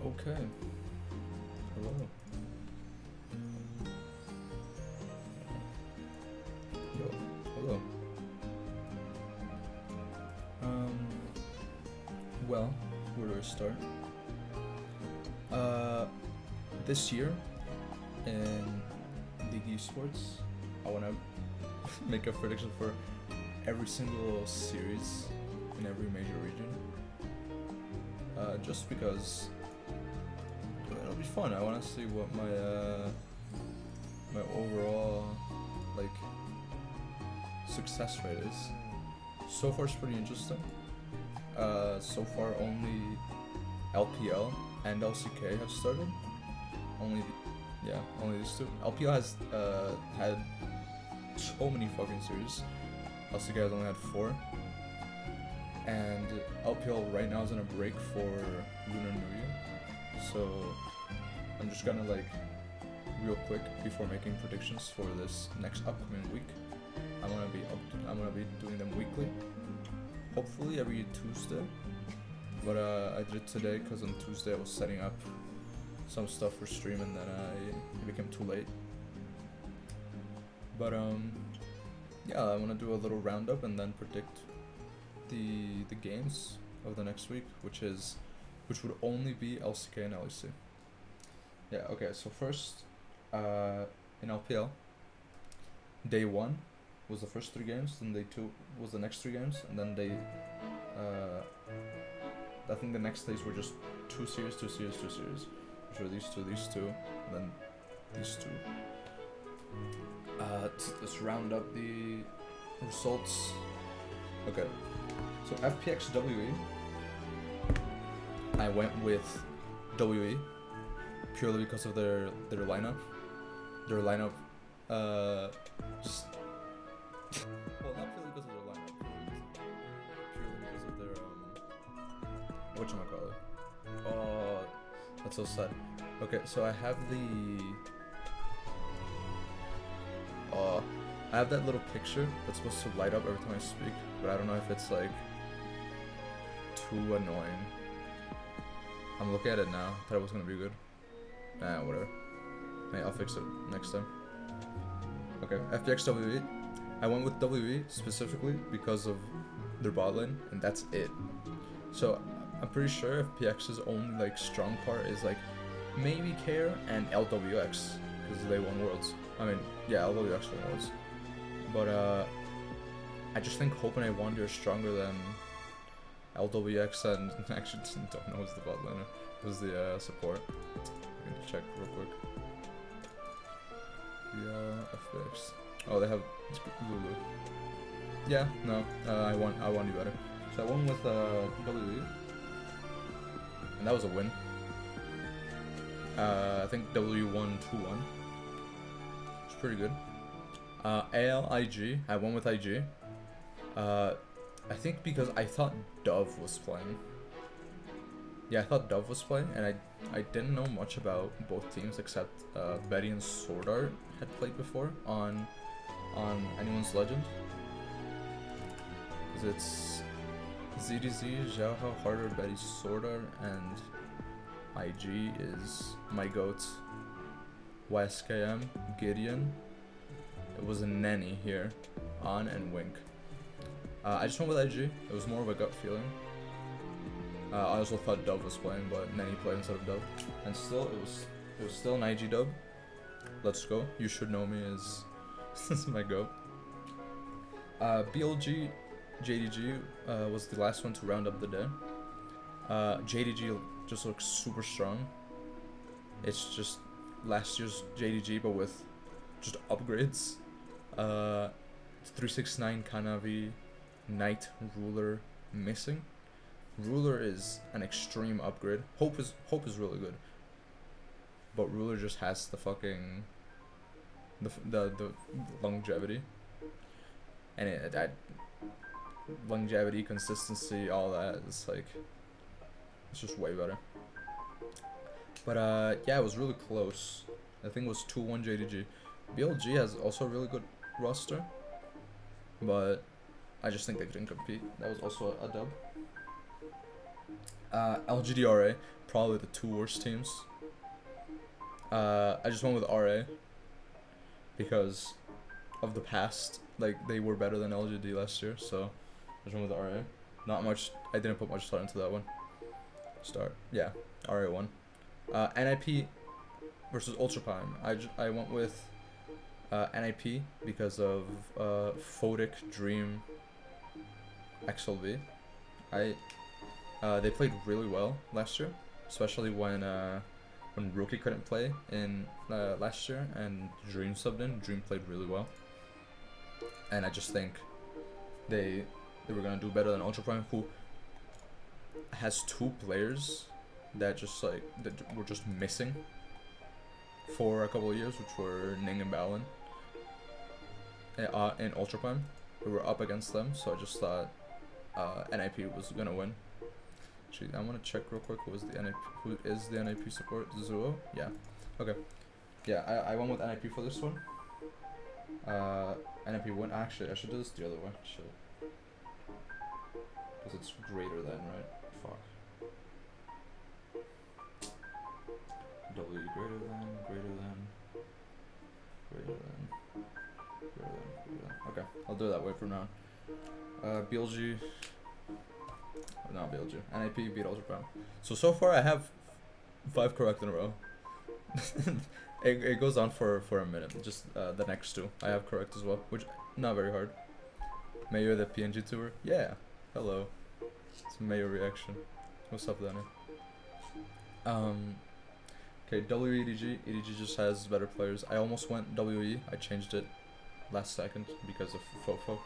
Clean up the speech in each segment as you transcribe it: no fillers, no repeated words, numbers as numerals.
Okay. Hello. Yo. Hello. Well, where do I start? This year in League Esports, I want to make a prediction for every single series in every major region. Just because it'll be fun. I want to see what my overall success rate is. So far, it's pretty interesting. So far, only LPL and LCK have started. Only these two. LPL has had so many fucking series. LCK has only had 4. And LPL right now is on a break for Lunar New Year. So I'm just gonna real quick before making predictions for this next upcoming week. I'm gonna be doing them weekly. Hopefully every Tuesday. But I did it today because on Tuesday I was setting up some stuff for stream and then it became too late. But yeah, I want to do a little roundup and then predict the games of the next week, which would only be LCK and LEC. Yeah, okay, so first in LPL, day 1 was the first 3 games, then day 2 was the next 3 games, and then I think the next days were just 2 series, which were these two, and then these 2. Let's round up the results. Okay, so FPX WE, I went with WE purely because of their lineup. Their lineup, just well, not purely because of their lineup, purely because of their whatchamacallit. Oh, that's so sad. Okay, so I have that little picture that's supposed to light up every time I speak, but I don't know if it's too annoying. I'm looking at it now. Thought it was gonna be good. Nah, whatever. Hey, I'll fix it next time. Okay, FPX WE. I went with WE specifically because of their bot lane, and that's it. So I'm pretty sure FPX's only strong part is maybe Care and LWX because they won Worlds. I mean, yeah, LWX won Worlds. But I just think Hope and Wander are stronger than LWX, and I actually don't know who's the bot laner. Who's the support? I can check real quick. Yeah, FPX. Oh, they have Lulu. Yeah, no, I won you better. So I won with WE, and that was a win. I think W won 2-1. It's pretty good. AL IG, I won with IG. I think because I thought Dove was playing. Yeah, I thought Dove was playing, and I didn't know much about both teams except Betty and Swordart had played before on Anyone's Legend. Cause it's ZDZ, Xiaohao, Harder, Betty, Swordart, and IG is my goat. YSKM, Gideon. It was a Nenny here, On and Wink. I just went with IG. It was more of a gut feeling. I also thought Dove was playing, but Nenny played instead of Dove, and still it was still an IG dub. Let's go. You should know me as my goat. BLG, JDG was the last one to round up the day. JDG just looks super strong. It's just last year's JDG, but with just upgrades. 369 Kanavi, Knight, Ruler missing. Ruler is an extreme upgrade. Hope is really good, but Ruler just has the fucking the longevity, and that longevity, consistency, all that is it's just way better. But yeah, it was really close. I think it was 2-1 JDG. BLG has also a really good roster, but I just think they couldn't compete. That was also a dub. LGD-RA, probably the two worst teams. I just went with RA because of the past. Like, they were better than LGD last year, so I just went with RA. Not much. I didn't put much thought into that one. Yeah, RA won. NIP versus Ultra Prime. I went with NIP because of Photic, Dream, XLV. They played really well last year, especially when Rookie couldn't play in last year and Dream subbed in. Dream played really well, and I just think they were gonna do better than Ultra Prime, who has two players that were just missing for a couple of years, which were Ning and Balin in Ultra Prime. We were up against them, so I just thought NIP was gonna win. Actually, I want to check real quick who is the NIP support. Zuo? Yeah. Okay. Yeah, I went with NIP for this one. NIP won. Actually, I should do this the other way. Shit. Because it's greater than, right? Fuck. W greater than. Okay, I'll do it that way from now on. BLG. Not BLG. NIP beat Ultra Prime. So far I have 5 correct in a row. it goes on for a minute. Just the next 2 I have correct as well, which not very hard. Mayor the PNG tour. Yeah. Hello. It's Mayor reaction. What's up, Danny? Okay, WEDG. EDG just has better players. I almost went WE. I changed it last second because of Fofo.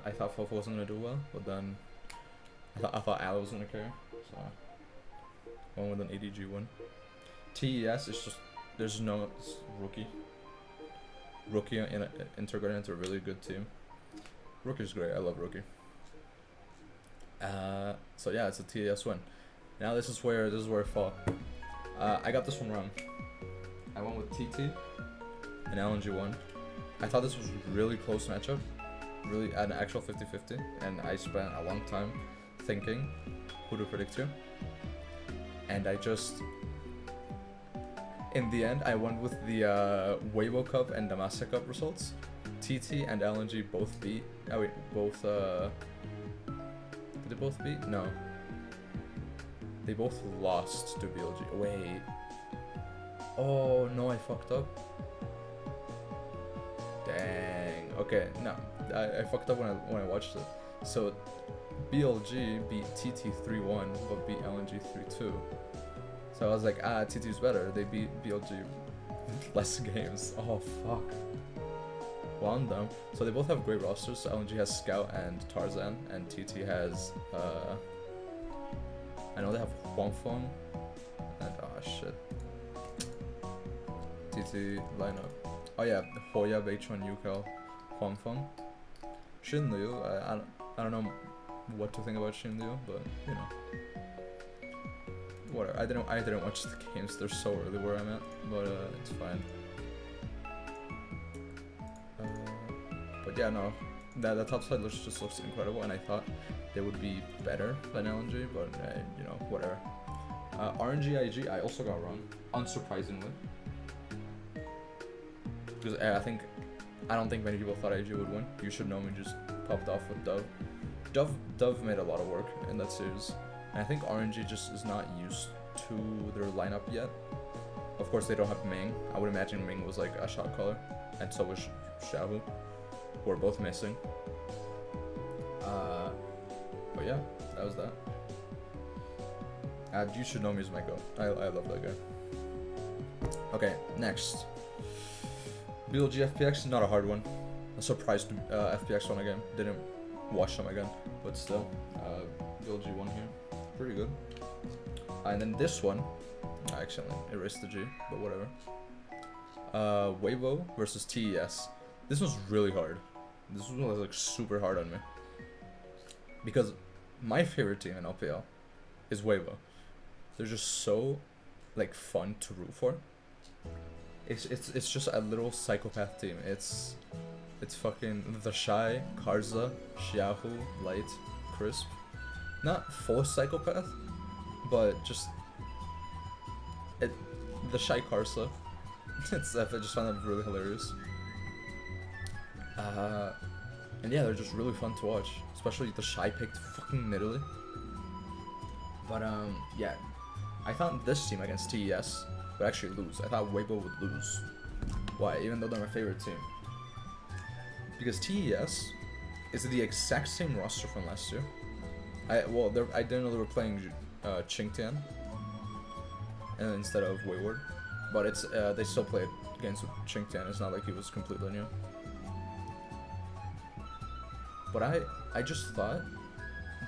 I thought Fofo wasn't gonna do well, but then I thought Ala was gonna carry, so I went with an EDG win. TES is just there's no Rookie. Rookie integrated into a really good team. Rookie's great. I love Rookie. So yeah, it's a TES win. Now this is where I fall. I got this one wrong. I went with TT and LNG won. I thought this was a really close matchup, really an actual 50-50, and I spent a long time thinking who to predict here. And in the end, I went with the Weibo Cup and Damasia Cup results. TT and LNG both beat. Oh wait, both. Did they both beat? No. They both lost to BLG. Wait. Oh no, I fucked up. Dang. Okay, no, I fucked up when I watched it. So BLG beat TT 3-1, but beat LNG 3-2. So I was like, TT's better. They beat BLG less games. Oh fuck. Well, I'm dumb. So they both have great rosters. So LNG has Scout and Tarzan, and TT has I know they have Huangfeng and shit. TT lineup. Oh yeah, Hoya, Beichun, Yukao, Huangfeng, Xinliu. I don't know what to think about Xinliu, but you know, whatever. I didn't watch the games. They're so early where I'm at, but it's fine. But yeah, no, the top side just looks incredible, and I thought they would be better than LNG, but you know, whatever. RNG IG I also got wrong, unsurprisingly, because I don't think many people thought IG would win. You Should Know Me just popped off with Dove made a lot of work in that series, and I think RNG just is not used to their lineup yet. Of course, they don't have Ming. I would imagine Ming was like a shot caller, and so was Xiaohu, who are both missing. But yeah, that was that. You Should Know Me is my goat. I love that guy. Okay, next. BLG FPX, not a hard one. I'm surprised FPX won again. Didn't watch them again, but still, BLG won here. Pretty good. And then this one, I accidentally erased the G, but whatever. Weibo versus TES. This was really hard. This was like super hard on me, because my favorite team in LPL is Weibo. They're just so like fun to root for. It's just a little psychopath team. It's fucking The Shy, Karza, Xiaohu, Light, Crisp, not full psychopath, but just the shy Karsa. I just found that really hilarious. And yeah, they're just really fun to watch, especially the shy picked fucking Nidalee. But yeah, I thought this team against TES would actually lose. I thought Weibo would lose. Why? Even though they're my favorite team. Because TES is the exact same roster from last year. I didn't know they were playing Qingtian instead of Wayward, but it's they still played games with Qingtian. It's not like he was completely new. But I just thought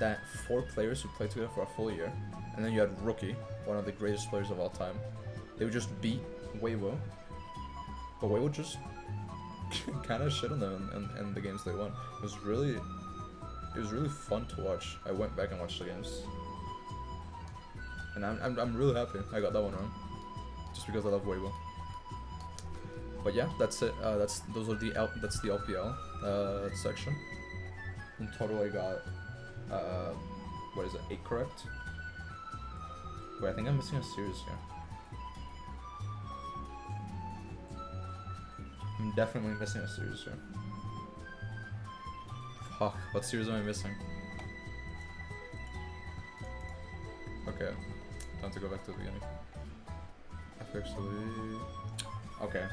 that 4 players who played together for a full year, and then you had Rookie, one of the greatest players of all time, they would just beat Weibo, but Weibo just kind of shit on them in the games they won. It was really fun to watch. I went back and watched the games, and I'm really happy I got that one wrong, just because I love Weibo. But yeah, that's it. That's the LPL section. In total, I got what is it? 8 correct. Wait, I think I'm missing a series here. I'm definitely missing a series here. Fuck, what series am I missing? Okay, time to go back to the beginning. Actually, okay.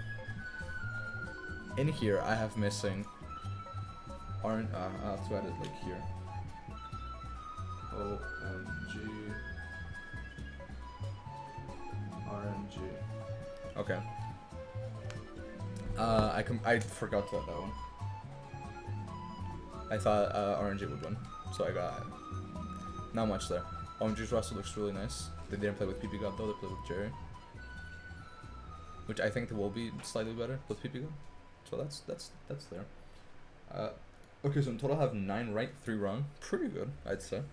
In here, I have missing. I'll have to add it like here. OMG. RNG. Okay. I forgot to add that one. I thought RNG would win, so I got not much there. OMG's roster looks really nice. They didn't play with PP God though, they played with Jerry, which I think will be slightly better with PP God. So that's there. Okay, so in total I have 9 right, 3 wrong. Pretty good, I'd say.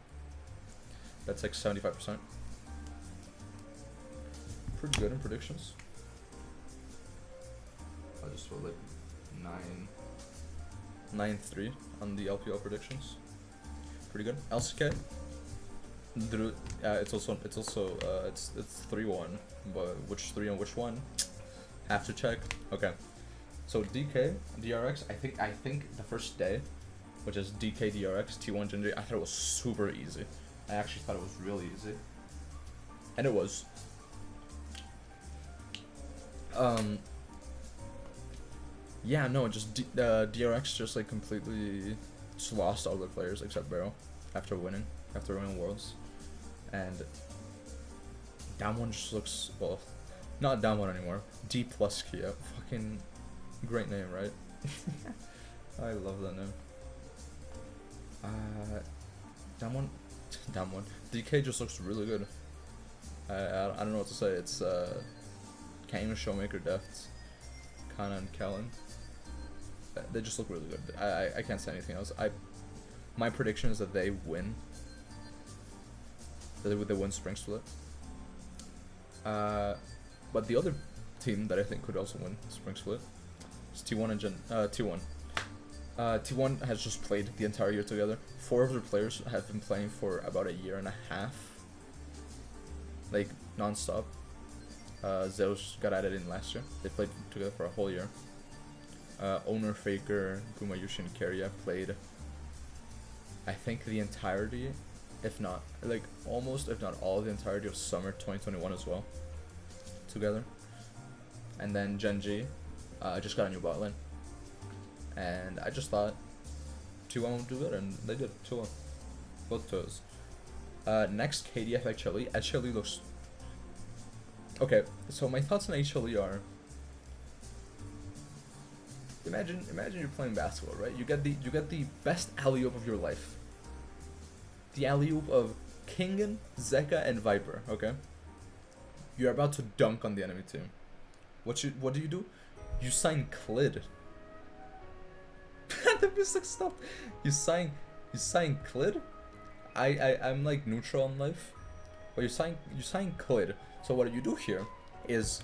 That's like 75%. Pretty good in predictions. I just wrote like 9-3 on the LPL predictions. Pretty good. LCK. It's 3-1, but which 3 and which one? Have to check. Okay. So DK, DRX, I think the first day, which is DK, DRX, T1, Ginger, I thought it was super easy. I actually thought it was really easy. And it was. Yeah, no, just DRX just like completely just lost all the players except Barrow after winning Worlds. And Damwon just looks, well, not Damwon anymore, D plus Kia. Fucking great name, right? I love that name. Damwon. DK just looks really good. I don't know what to say. It's can't even Showmaker, Deft, Kana and Kellen. They just look really good. I can't say anything else. My prediction is that they win. That they win Spring Split. But the other team that I think could also win Spring Split is T1 and T1. T1 has just played the entire year together. 4 of their players have been playing for about a year and a half. Like, non-stop. Zeus got added in last year. They played together for a whole year. Owner, Faker, Gumayushi, and Keria played, I think, the entirety, if not, like, almost, if not all, the entirety of summer 2021 as well, together. And then Genji just got a new bot lane. And I just thought T1 would do good, and they did. 2-1. Both toes. Next, KDF HLE. HLE looks... Okay, so my thoughts on HLE are... Imagine you're playing basketball, right? You get the best alley-oop of your life. The alley-oop of Kingen, Zeka, and Viper, okay? You're about to dunk on the enemy team. What do? You sign Clid. The music stopped. You sign Clid? I'm like neutral on life. But you sign Clid. So what you do here is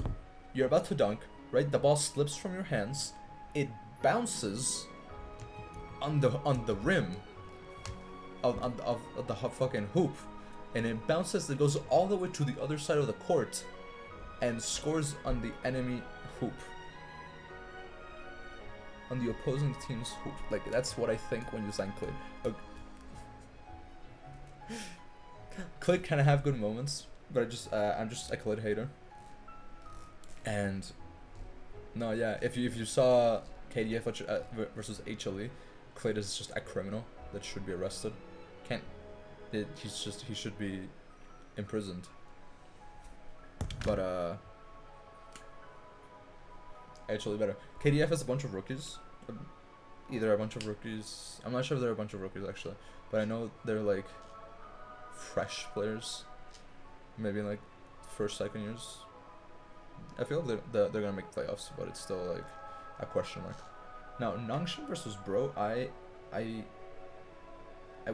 you're about to dunk, right? The ball slips from your hands. It bounces on the rim, of the fucking hoop, and it bounces. It goes all the way to the other side of the court, and scores on the enemy hoop, on the opposing team's hoop. Like, that's what I think when you sign Clid. Clid kind of have good moments, but I'm just a Clid hater. And no, yeah, if you saw KDF versus HLE, Clid is just a criminal that should be arrested. He should be imprisoned. But HLE better. KDF has a bunch of rookies. Either a bunch of rookies. I'm not sure if they're a bunch of rookies actually, but I know they're like fresh players. Maybe like first, second years. I feel like they're gonna make playoffs, but it's still like a question mark. Now, Nangshin versus Bro, I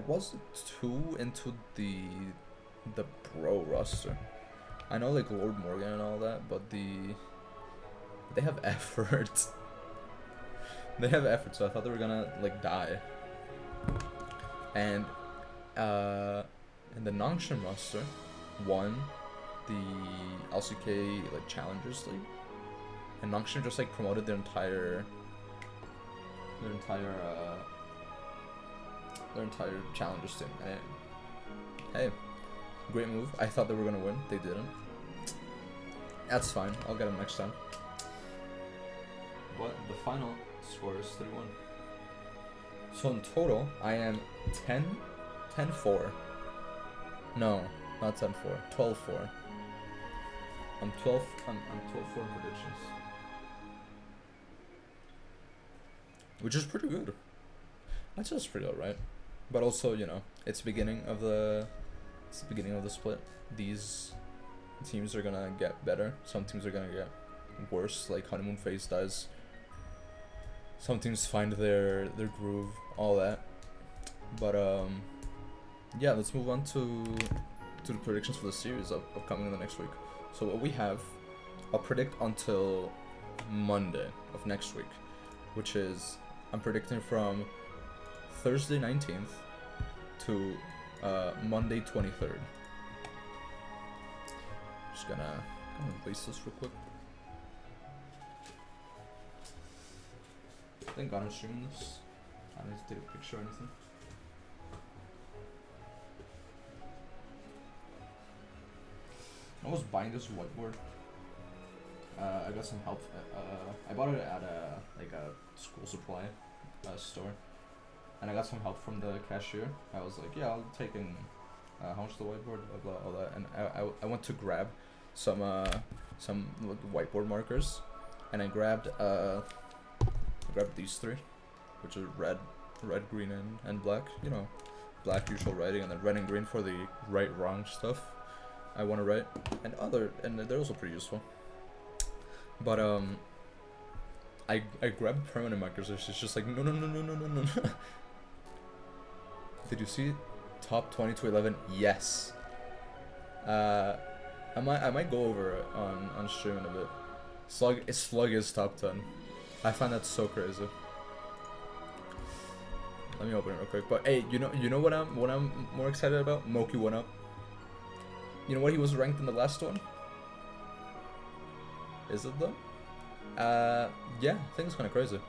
wasn't too into the Bro roster. I know like Lord Morgan and all that, but they have effort. They have effort, so I thought they were gonna like die. And in the Nangshin roster, won the LCK like Challengers League, and Nangshin just like promoted their entire Challengers team. And hey, great move. I thought they were gonna win. They didn't. That's fine. I'll get them next time. But the final score is 3-1. So in total, I am 10-4. No, not 10-4. 12-4. I'm 12-4 in predictions, which is pretty good. That's just pretty alright. But also, you know, it's the beginning of the split. These teams are gonna get better. Some teams are gonna get worse. Like honeymoon phase does. Some teams find their groove, all that. But yeah, let's move on to the predictions for the series upcoming in the next week. So what we have, I'll predict until Monday of next week, which is, I'm predicting from Thursday 19th to Monday 23rd. Just gonna place this real quick. I think I'm streaming this. I don't need to take a picture or anything. I was buying this whiteboard. I got some help. I bought it at a school supply store, and I got some help from the cashier. I was like, yeah, I'll take in how much the whiteboard, blah blah, all that. And I went to grab some whiteboard markers, and I grabbed these three, which are red, green, and black. You know, black usual writing, and then red and green for the right wrong stuff I want to write, and they're also pretty useful. But I grabbed permanent markers. It's just like no. Did you see top 20 to 11? Yes. I might go over it on stream in a bit. Slug is top 10. I find that so crazy. Let me open it real quick. But hey, you know what I'm more excited about? Moki went up. You know what he was ranked in the last one? Is it though? Yeah, I think it's kind of crazy.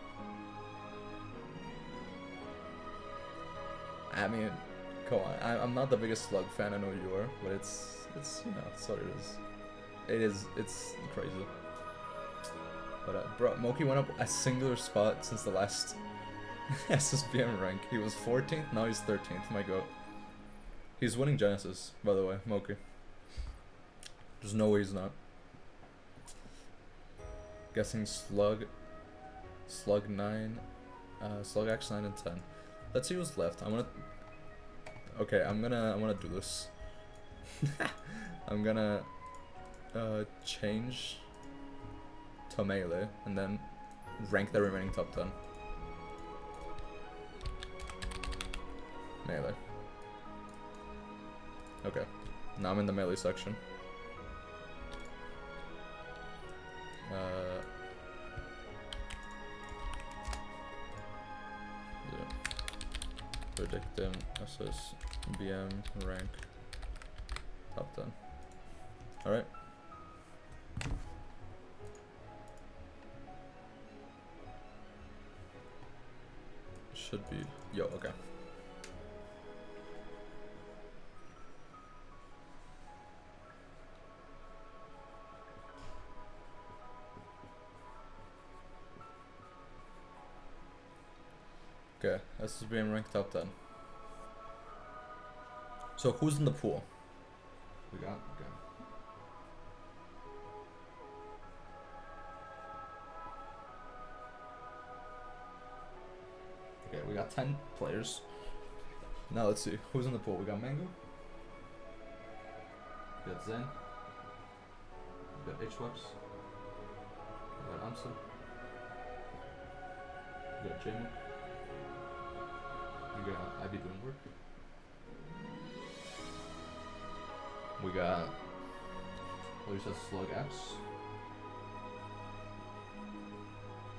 I mean, come on. I'm not the biggest Slug fan. I know you are, but it's you know, it's what it is. It's crazy. But bro, Moki went up a singular spot since the last SSBMRank. He was 14th, now he's 13th. My god. He's winning Genesis, by the way, Moki. There's no way he's not. Guessing Slug 9, Slug X 9 and 10. Let's see who's left. I'm gonna do this. I'm gonna change to melee and then rank the remaining top 10. Melee. Okay, now I'm in the melee section. Yeah. predict them SSBMRank top 10. Alright. Should be. Yo, okay. Okay, SSBMRank top 10. So who's in the pool? We got, okay. Okay, we got 10 players. Now let's see, who's in the pool? We got Mango. We got Zen. We got H-Webs. We got Amsa. We got Jamie. We got Ivy Bloomberg. We got, what you said, Slug X.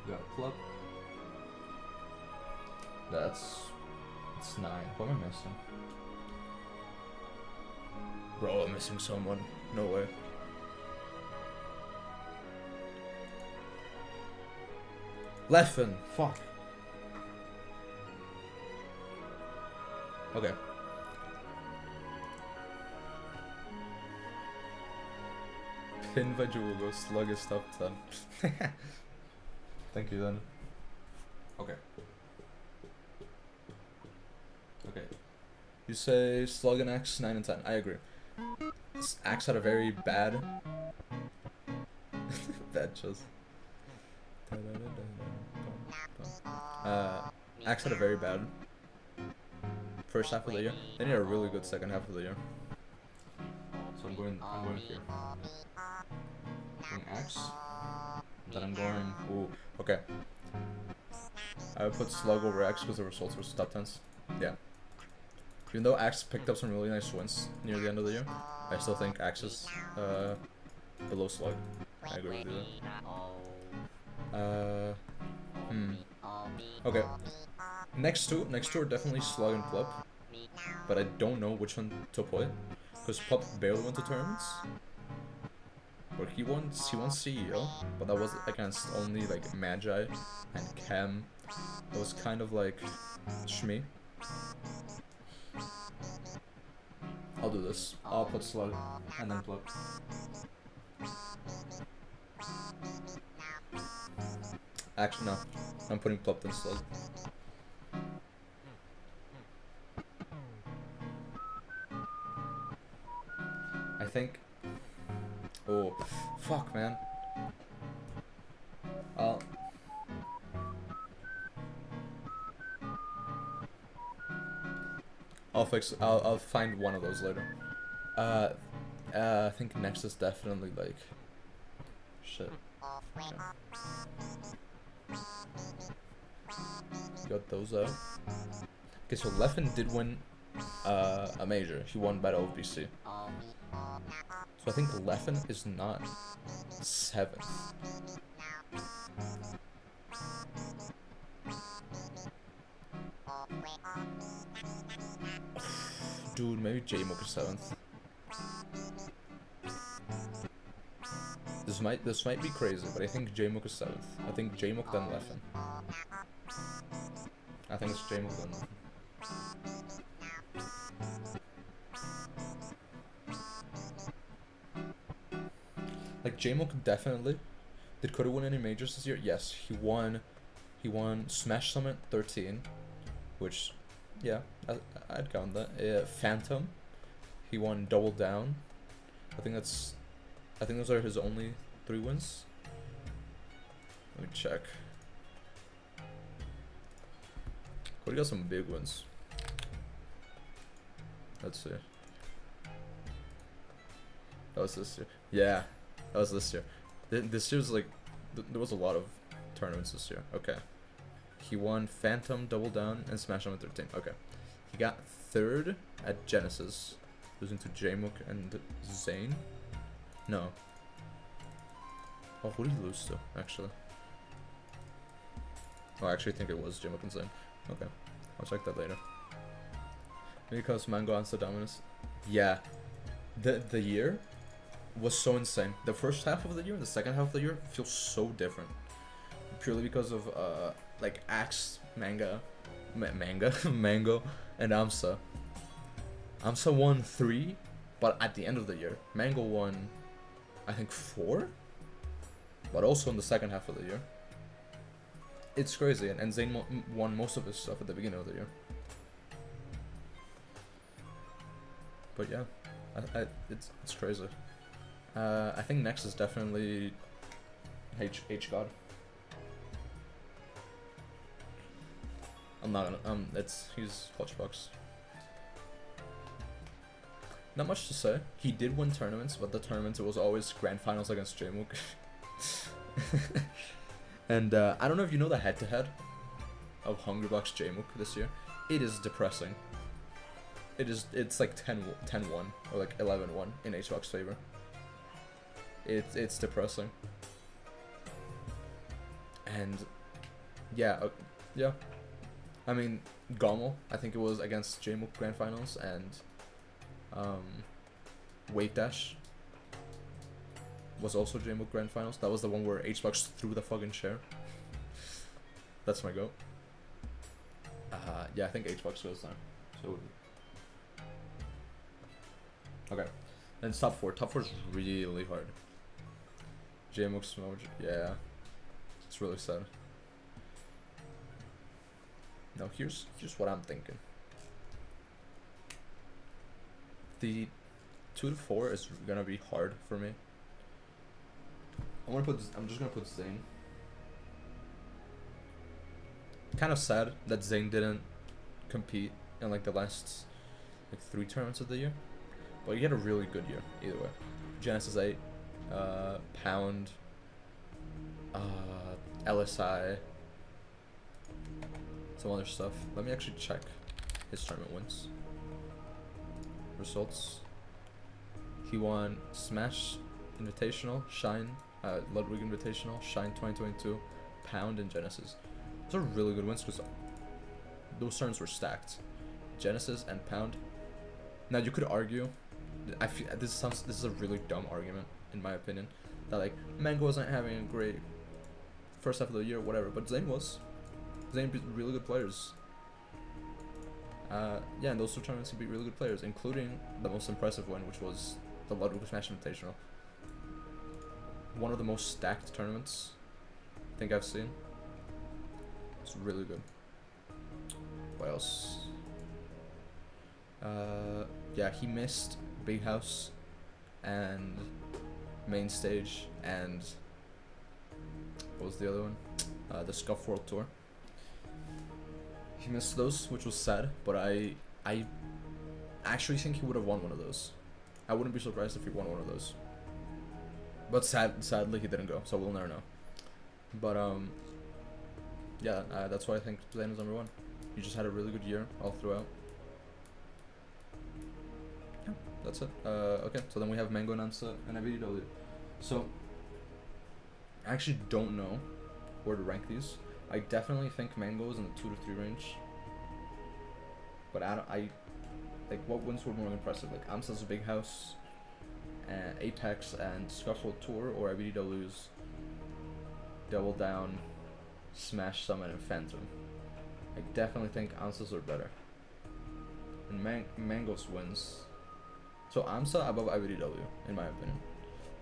We got Club. It's 9. What am I missing? Bro, I'm missing someone. No way. Leffen. Fuck. Okay. Pin by Jugo, Slug is top 10. Thank you then. Okay. Okay. You say Slug and Axe 9 and 10. I agree. Axe had a very bad bad choice. Axe had a very bad first half of the year. Then he had a really good second half of the year. So I'm going here. Going Axe. Then I'm going. Ooh, okay. I would put Slug over Axe because the results were top 10s. Yeah. Even though Axe picked up some really nice wins near the end of the year, I still think Axe is below Slug. I agree with you there. Okay. Next two are definitely Slug and Plup, but I don't know which one to put because Plup barely went to tournaments. Where he won CEO, but that was against only like Magi and Chem. It was kind of like Shmi. I'll do this. I'll put Slug and then Plup. Actually, no. I'm putting Plup then Slug. I think. Oh, fuck, man. I'll find one of those later. I think next is definitely like shit. Okay. Got those out. Okay, so Leffen did win a major. He won Battle of BC. So I think Leffen is not 7th. Dude, maybe J-Mook is 7th. This might be crazy, but I think J-Mook is 7th. I think J-Mook then Leffen. I think it's J-Mook then Leffen. Like J-Mook definitely could have won any majors this year. Yes, he won Smash Summit 13, which yeah, I'd count that. Phantom, he won Double Down. I think those are his only 3 wins. Let me check. Cody got some big wins. Let's see. That was this year. Yeah, that was this year. This year's like, there was a lot of tournaments this year. Okay. He won Phantom, Double Down, and Smash Summit 13. Okay. He got 3rd at Genesis, losing to J-Mook and Zane. No. Oh, who did he lose to, actually? Oh, I actually think it was J-Mook and Zane. Okay. I'll check that later. Because Mango answered dominance. Yeah. The year was so insane. The first half of the year, the second half of the year feels so different. Purely because of like Axe, Mango, and Amsa. Amsa won 3, but at the end of the year, Mango won, I think 4, but also in the second half of the year. It's crazy, and Zayn won most of his stuff at the beginning of the year. But yeah, it's crazy. I think next is definitely H God. I'm not gonna he's Clutchbox. Not much to say. He did win tournaments, but the tournaments it was always grand finals against Jmook. And I don't know if you know the head-to-head of Hungrybox Jmook this year. It is depressing. It's like 10-1 or like 11-1 in HBox's favor. It's depressing. And yeah, yeah. I mean, Gommel, I think it was against Jmook Grand Finals, and Wave Dash was also Jmook Grand Finals. That was the one where HBox threw the fucking chair. That's my go. Yeah, I think HBox goes there. So okay, then top 4. Top 4 is really hard. Jmook Smoj, yeah, it's really sad. Now here's what I'm thinking. The 2 to 4 is gonna be hard for me. I'm just gonna put Zayn. Kind of sad that Zayn didn't compete in like the last like 3 tournaments of the year, but he had a really good year either way. Genesis 8, Pound, LSI, some other stuff. Let me actually check his tournament wins. Results. He won Smash Invitational, Shine, Ludwig Invitational, Shine 2022, Pound, and Genesis. Those are really good wins because those turns were stacked. Genesis and Pound. Now you could argue, I feel this is a really dumb argument in my opinion, that like Mango wasn't having a great first half of the year, whatever, but Zayn was. Zayn beat really good players. Yeah, and those 2 tournaments he beat really good players, including the most impressive one, which was the Ludwig Smash Invitational. One of the most stacked tournaments I think I've seen. It's really good. What else? Yeah, he missed Big House and Main Stage and what was the other one? The Scuff World Tour. He missed those, which was sad, but I actually think he would have won one of those. I wouldn't be surprised if he won one of those. But sadly he didn't go, so we'll never know. But yeah, that's why I think Zayn is number 1. He just had a really good year all throughout. Yeah, that's it. Okay, so then we have Mango, Nansa, and IBDW. So I actually don't know where to rank these. I definitely think Mango is in the 2 to 3 range. But I like what wins were more impressive, like Amsa's Big House, and Apex and Scuffle Tour, or IBDW's Double Down, Smash Summon, and Phantom. I definitely think Amsa's are better. And Mango's wins. So Amsa above IBDW, in my opinion.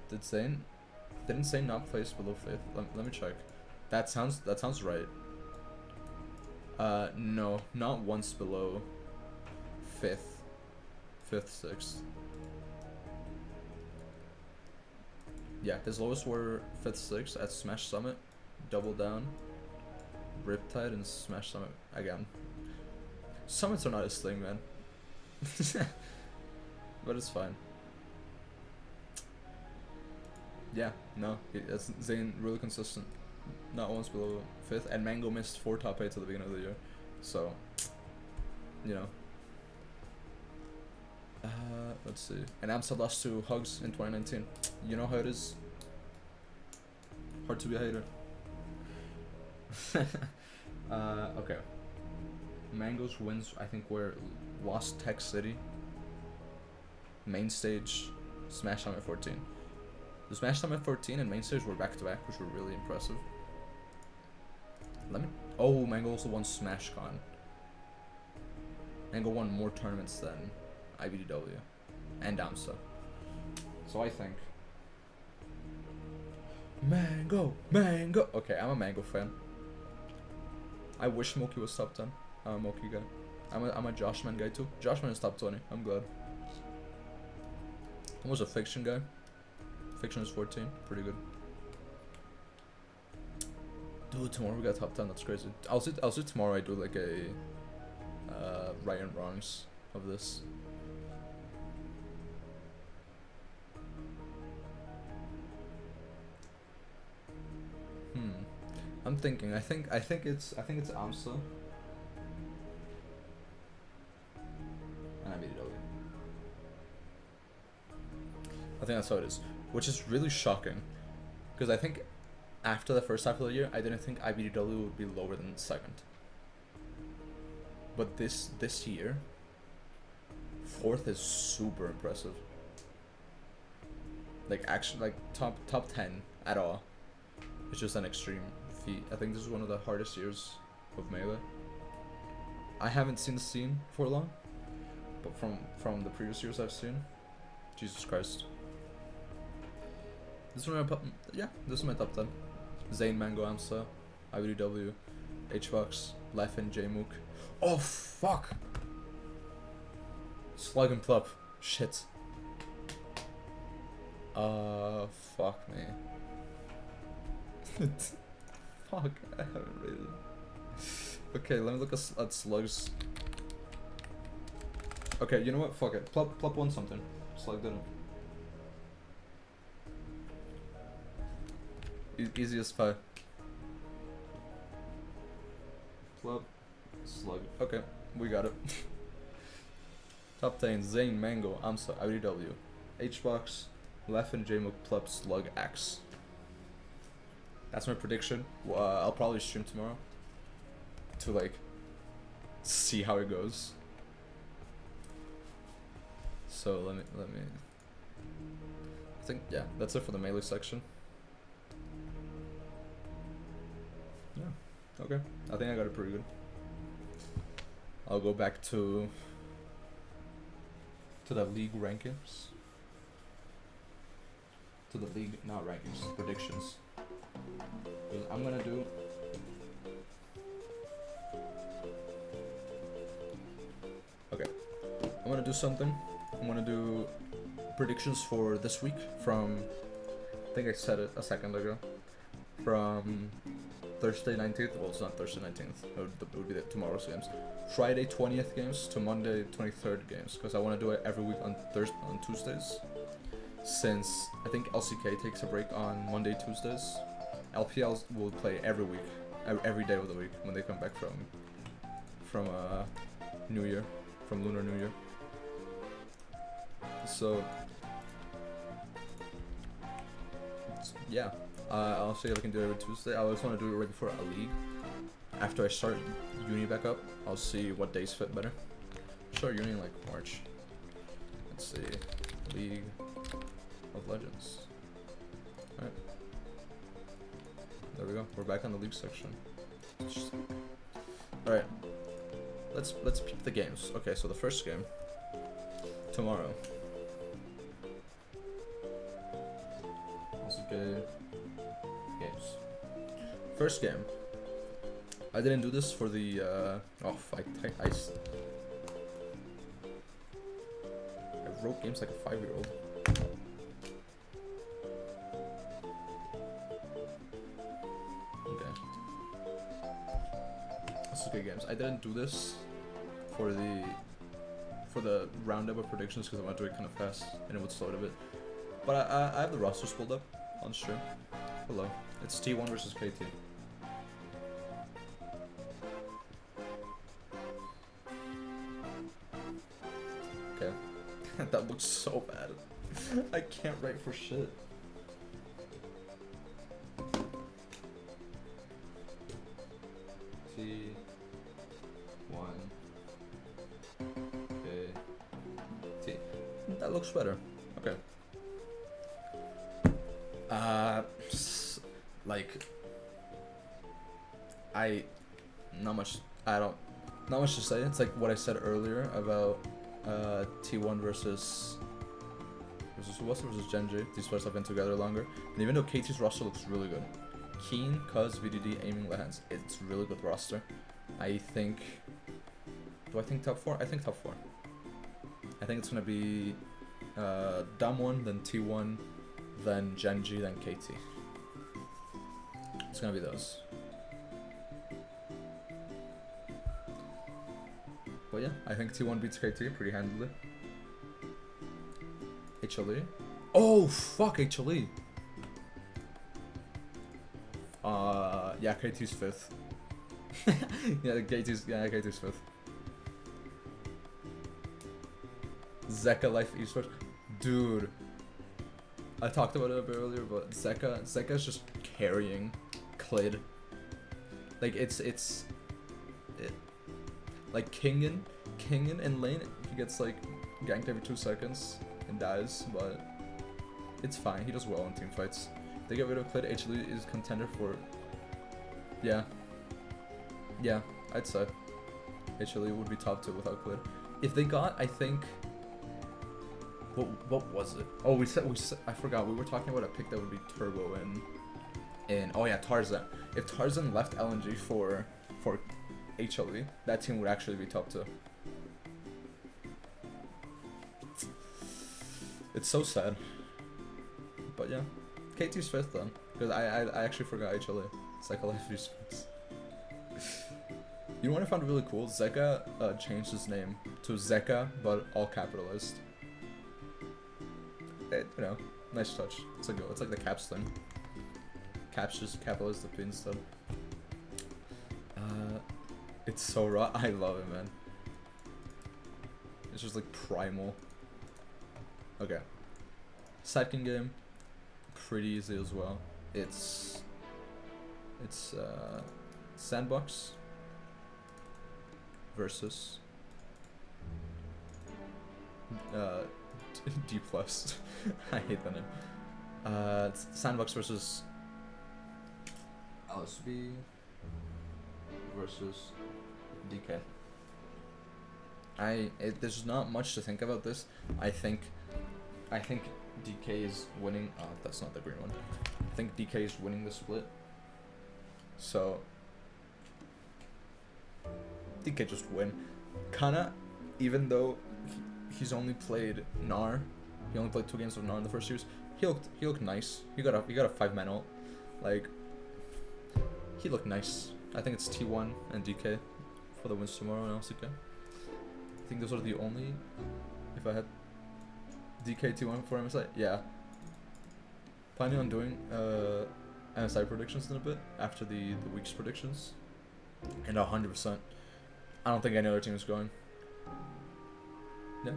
Didn't Zayn not place below 5th? Let me check. That sounds right. No, not once below 5th, 6th. Yeah, his lowest were 5th, 6th at Smash Summit, Double Down, Riptide, and Smash Summit again. Summits are not his thing, man. But it's fine. Yeah, no, that's Zayn really consistent. Not once below 5th, and Mango missed 4 top 8s at the beginning of the year, so you know. Let's see. And Amsa lost to Hugs in 2019. You know how it is. Hard to be a hater. Okay. Mango's wins, I think, were Lost Tech City, Main Stage, Smash Time at 14. The Smash Time at 14 and Main Stage were back to back, which were really impressive. Oh, Mango also won Smash Con. Mango won more tournaments than IBDW and AMSA. So I think Mango. Okay, I'm a Mango fan. I wish Moki was top 10. I'm a Moki guy. I'm a Joshman guy too. Joshman is top 20. I'm glad. I was a Fiction guy. Fiction is 14. Pretty good. Dude, tomorrow we got top 10. That's crazy. I'll see tomorrow. I do like a right and wrongs of this. I'm thinking. I think it's AMSA. And IBDW. I think that's how it is, which is really shocking, because I think after the first half of the year, I didn't think IBDW would be lower than second. But this year, fourth is super impressive. Like actually, like top 10 at all. It's just an extreme feat. I think this is one of the hardest years of Melee. I haven't seen the scene for long, but from the previous years I've seen, Jesus Christ. This is my top 10. Zane, Mango, AMSA, IBDW, HVox, Leffen, JMook. Oh fuck! Slug and Plup. Shit. Fuck me. Fuck, I haven't rated. Okay, let me look at Slugs. Okay, you know what? Fuck it. Plup won something. Slug didn't. Easy as pie. Plup, Slug. Okay, we got it. Top 10, Zane, Mango, AMSA, IBDW, HVox, Leffen, JMook, Plup, Slug, Axe. That's my prediction. I'll probably stream tomorrow to like see how it goes. So let me. I think yeah, that's it for the Melee section. Yeah. Okay. I think I got it pretty good. I'll go back to the league rankings. To the league, not rankings, predictions. I'm gonna do. Okay. I'm gonna do something. I'm gonna do predictions for this week from. I think I said it a second ago. From Thursday 19th. Well, it's not Thursday 19th. It would be tomorrow's games. Friday 20th games to Monday 23rd games. Because I want to do it every week on Tuesdays. Since I think LCK takes a break on Monday, Tuesdays. LPL will play every week, every day of the week when they come back from New Year, from Lunar New Year. So yeah, I'll see if I can do it every Tuesday. I always want to do it right before a league. After I start uni back up, I'll see what days fit better. Start uni in like March. Let's see, League of Legends. All right. There we go. We're back on the league section. All right. Let's peep the games. Okay, so the first game tomorrow. Okay. Games. First game. I didn't do this for the. Oh, I wrote games like a 5-year-old. Okay, games. I didn't do this for the roundup of predictions because I want to do it kind of fast and it would slow it a bit. But I have the rosters pulled up on stream. Hello. It's T1 versus KT. Okay. That looks so bad. I can't write for shit. T1 That looks better. Okay. Like, not much to say. It's like what I said earlier about T1 versus who was it? Versus Genji. These players have been together longer. And even though KT's roster looks really good, Keen, Cuz, VDD, Aiming, Lehans, it's really good roster. I think. Do I think top 4? I think top 4. I think it's gonna be Damwon, then T1, then Genji, then KT. It's gonna be those. But yeah, I think T1 beats KT pretty handily. HLE. Oh fuck, HLE. Yeah, KT's 5th. KT's 5th. Zeka Life Esports. Dude. I talked about it a bit earlier, but Zeka's just carrying Clid. Like like Kingen in lane, he gets like ganked every 2 seconds and dies, but it's fine. He does well in team fights. They get rid of Clid. HLE is contender for. Yeah, I'd say HLE would be top 2 without Clid. If they got, I think. What was it? Oh, we said I forgot. We were talking about a pick that would be Turbo in oh yeah, Tarzan. If Tarzan left LNG for HLE, that team would actually be top 2. It's so sad. But yeah, KT's 5th then, because I actually forgot HLE. Zeka Life Esports. You know what I found really cool? Zeka changed his name to Zeka, but all capitalized. You know, nice touch. It's like the Caps thing. Caps just capitalized the P instead. It's so raw. I love it, man. It's just like primal. Okay. Second game, pretty easy as well. It's Sandbox versus D plus. I hate that name. It's Sandbox versus LSB versus DK. There's not much to think about this. I think DK is winning. Oh, that's not the green one. I think DK is winning the split. So DK just win. Kana, even though he's only played Gnar, he only played 2 games of Gnar in the first series. He looked nice. He got a 5-man ult. Like, he looked nice. I think it's T1 and DK for the wins tomorrow in LCK. I think those are the only. If I had DK T1 for MSI, yeah. Planning on doing MSI predictions in a bit after the week's predictions, and 100%. I don't think any other team is going. Yeah.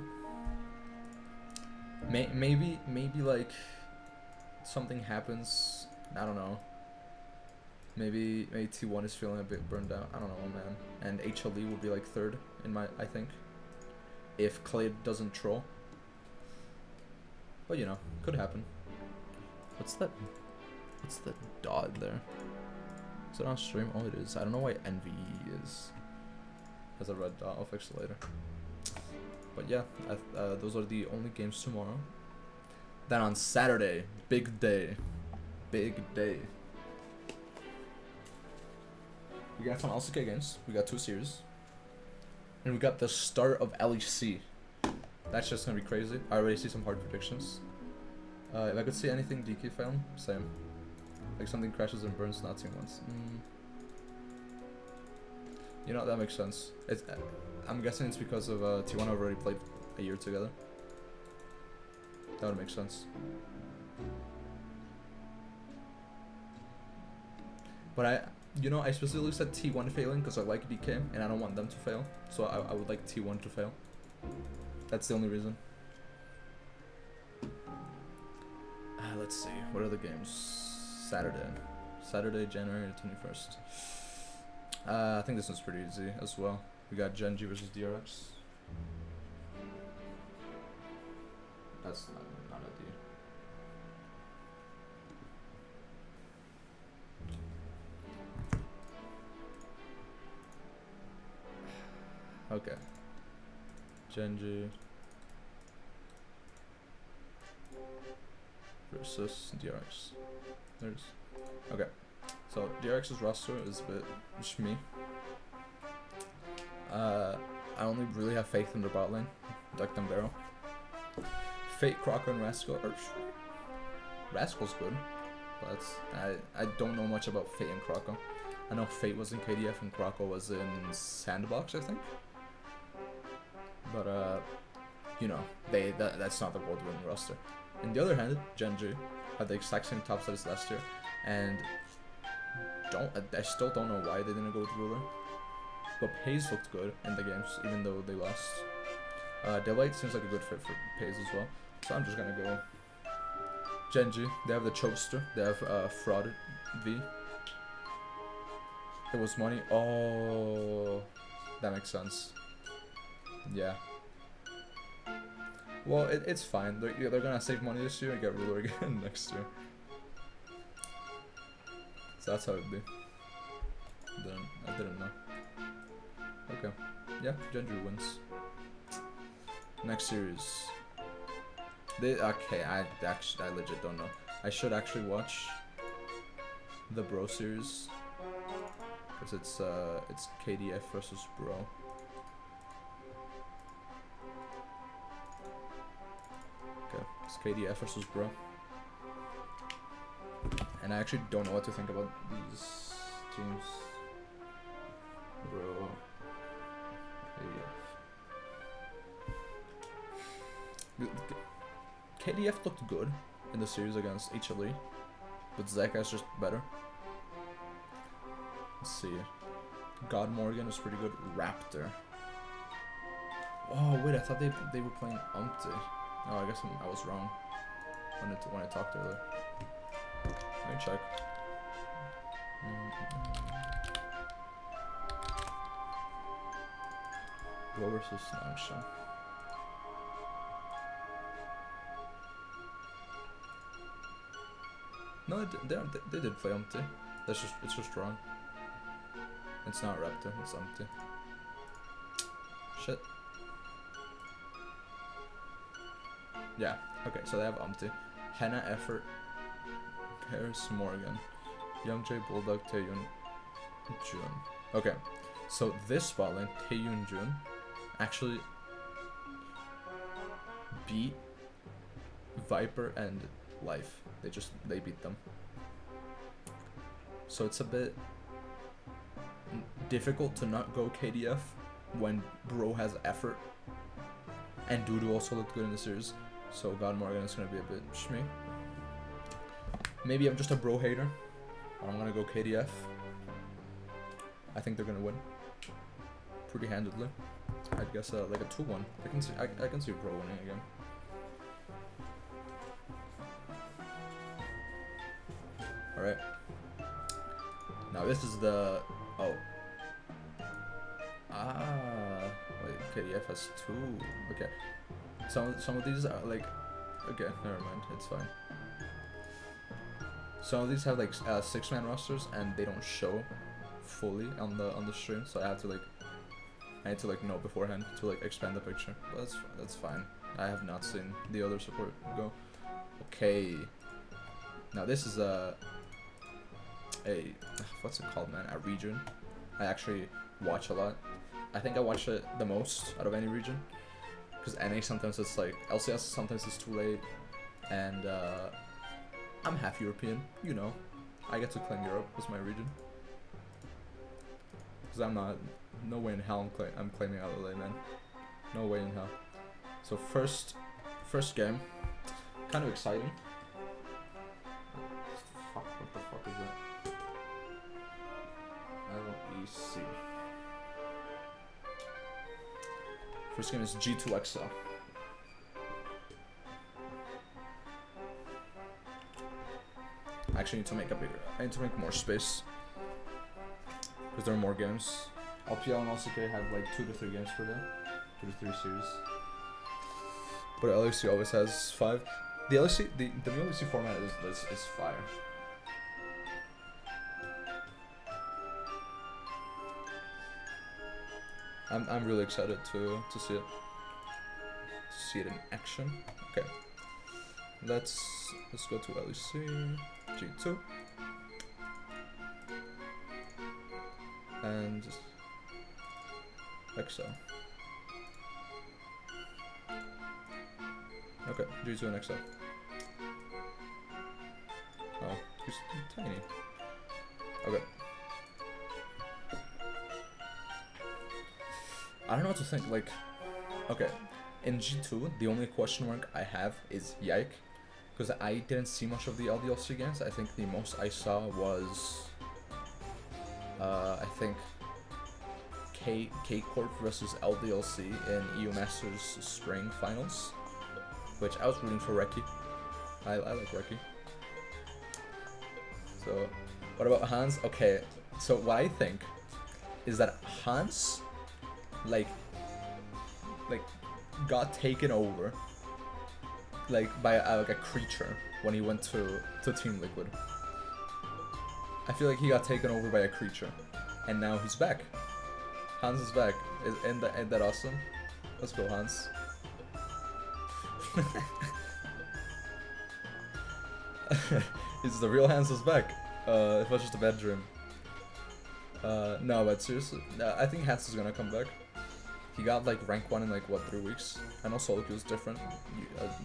Maybe like something happens. I don't know. Maybe T1 is feeling a bit burned out. I don't know, man. And HLE will be like 3rd in I think, if Clade doesn't troll. But you know, could happen. What's that dot there? Is it on stream? Oh, it is. I don't know why NVE has a red dot. I'll fix it later. But yeah, those are the only games tomorrow. Then on Saturday, big day. We got some LCK games. We got 2 series. And we got the start of LEC. That's just gonna be crazy. I already see some hard predictions. If I could see anything DK film, same. Like something crashes and burns not team once. You know, that makes sense. I'm guessing it's because of T1 have already played a year together. That would make sense. But I specifically said T1 failing because I like DK and I don't want them to fail. So I would like T1 to fail. That's the only reason. Let's see. What are the games? Saturday, January 21st. I think this one's pretty easy as well. We got Genji versus DRX. That's not a D. Okay. Genji versus DRX. There's. Okay. So DRX's roster is a bit shmee. I only really have faith in their bot lane, Duck and Barrel. Fate, Crocker, and Rascal are Rascal's good, but I don't know much about Fate and Crocker. I know Fate was in KDF and Crocker was in Sandbox, I think. But you know, that's not the world winning roster. On the other hand, Genji had the exact same top set as last year, and I still don't know why they didn't go with Ruler. But Paze looked good in the games, even though they lost. Delight seems like a good fit for Paze as well, so I'm just gonna go Genji. They have the Chokester. They have Fraud V. It was money. Oh, that makes sense. Yeah. Well, it's fine. They're gonna save money this year and get Ruler again next year. So that's how it'd be. I didn't know. Okay. Yeah, Genji wins. Next series. I legit don't know. I should actually watch the Bro series, because it's KDF versus Bro. Okay, it's KDF versus Bro. And I actually don't know what to think about these teams. Bro. KDF looked good in the series against HLE, but Zeka's just better. Let's see. God Morgan was pretty good. Raptor. Oh wait, I thought they were playing Umpty. Oh, I guess I was wrong when I talked earlier. Let me check. Bro versus Nangsha. No, they did play Umpty. It's just wrong. It's not Raptor, it's Umpty. Shit. Yeah, okay, so they have Umpty. Henna, Effort, Paris, Morgan, Young J, Bulldog, Taeyun, Jun. Okay, so this spot lane, Taeyun, Jun, actually beat Viper and Life. They beat them. So it's a bit difficult to not go KDF when Bro has Effort, and Dudu also looked good in the series. So God Morgan is gonna be a bit shmee. Maybe I'm just a Bro hater, but I'm gonna go KDF. I think they're gonna win pretty handedly. I guess like a 2-1. I can see Bro winning again. All right. Now this is the wait, KDF has 2. Okay. Some of these are like, okay, never mind, it's fine. Some of these have like 6-man rosters and they don't show fully on the stream, so I need to like know beforehand to like expand the picture. But that's fine. I have not seen the other support go. Okay. Now this is a what's it called, man? A region. I actually watch a lot. I think I watch it the most out of any region. Because NA sometimes it's like, LCS sometimes it's too late, and I'm half European, you know. I get to claim Europe as my region. Because I'm not, no way in hell I'm claiming LA, man. No way in hell. So first game, kind of exciting. Fuck, what the fuck is that? LEC. First game is G2XL. I actually need to make I need to make more space. Because there are more games. LPL and LCK have like 2 to 3 games per day. 2 to 3 series. But LEC always has 5. The LEC, the new LEC format is fire. I'm really excited to see it. See it in action. Okay. Let's go to LEC G2 and XL. Okay, G2 and XL. Oh, he's tiny. Okay. I don't know what to think. Like, okay, in G2, the only question mark I have is Yike. Because I didn't see much of the LDLC games. I think the most I saw was, I think, K-Corp versus LDLC in EU Masters Spring Finals, which I was rooting for Reki. I like Reki. So, what about Hans? Okay, so what I think is that Hans, like got taken over. Like by like a creature when he went to Team Liquid. I feel like he got taken over by a creature, and now he's back. Hans is back. Isn't that awesome? Let's go, Hans. Is the real Hans is back? It was just a bad dream. No, but seriously, I think Hans is gonna come back. He got like rank 1 in like what, 3 weeks? I know solo queue is different.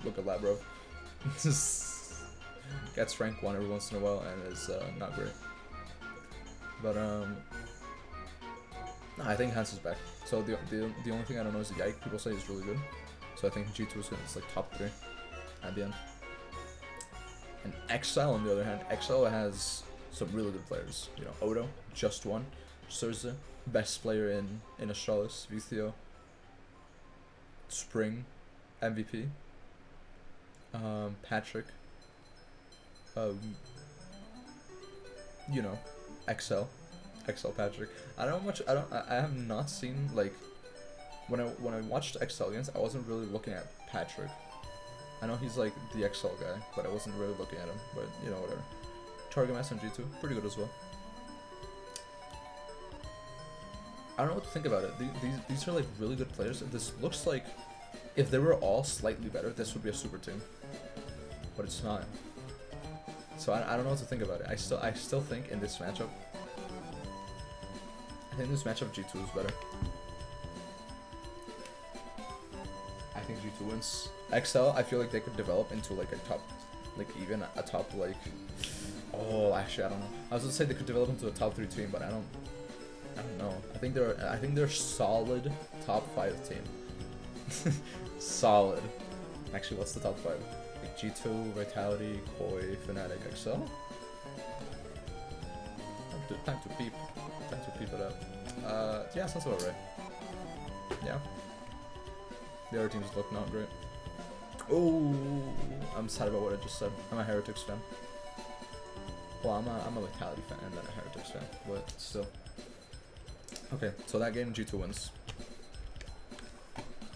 Look at Labrov. Gets rank 1 every once in a while and is not great. But no, I think Hans is back. So the only thing I don't know is the Yike. People say he's really good. So I think G2 is like top 3 at the end. And XL on the other hand, XL has some really good players. You know, Odo, just won. Surza, best player in Astralis, Vithio, Spring, MVP, Patrick, you know, XL Patrick. I have not seen, like, when I watched XL games, I wasn't really looking at Patrick. I know he's like the XL guy, but I wasn't really looking at him. But you know, whatever. Target Master on G2, pretty good as well. I don't know what to think about it. These are like really good players. This looks like if they were all slightly better, this would be a super team. But it's not. So I don't know what to think about it. I still think in this matchup, I think this matchup G2 is better. I think G2 wins. XL, I feel like they could develop into like a top, like even a top like. Oh, actually, I don't know. I was gonna say they could develop into a top 3 team, but I don't know. I think they're solid top 5 team. Solid. Actually, what's the top 5? Like G2, Vitality, Koi, Fnatic, XL. Time to peep it up. Yeah, sounds about right. Yeah. The other teams look not great. Oh, I'm sad about what I just said. I'm a Heretics fan. Well, I'm a Vitality fan and then a Heretics fan, but still. Okay, so that game G2 wins.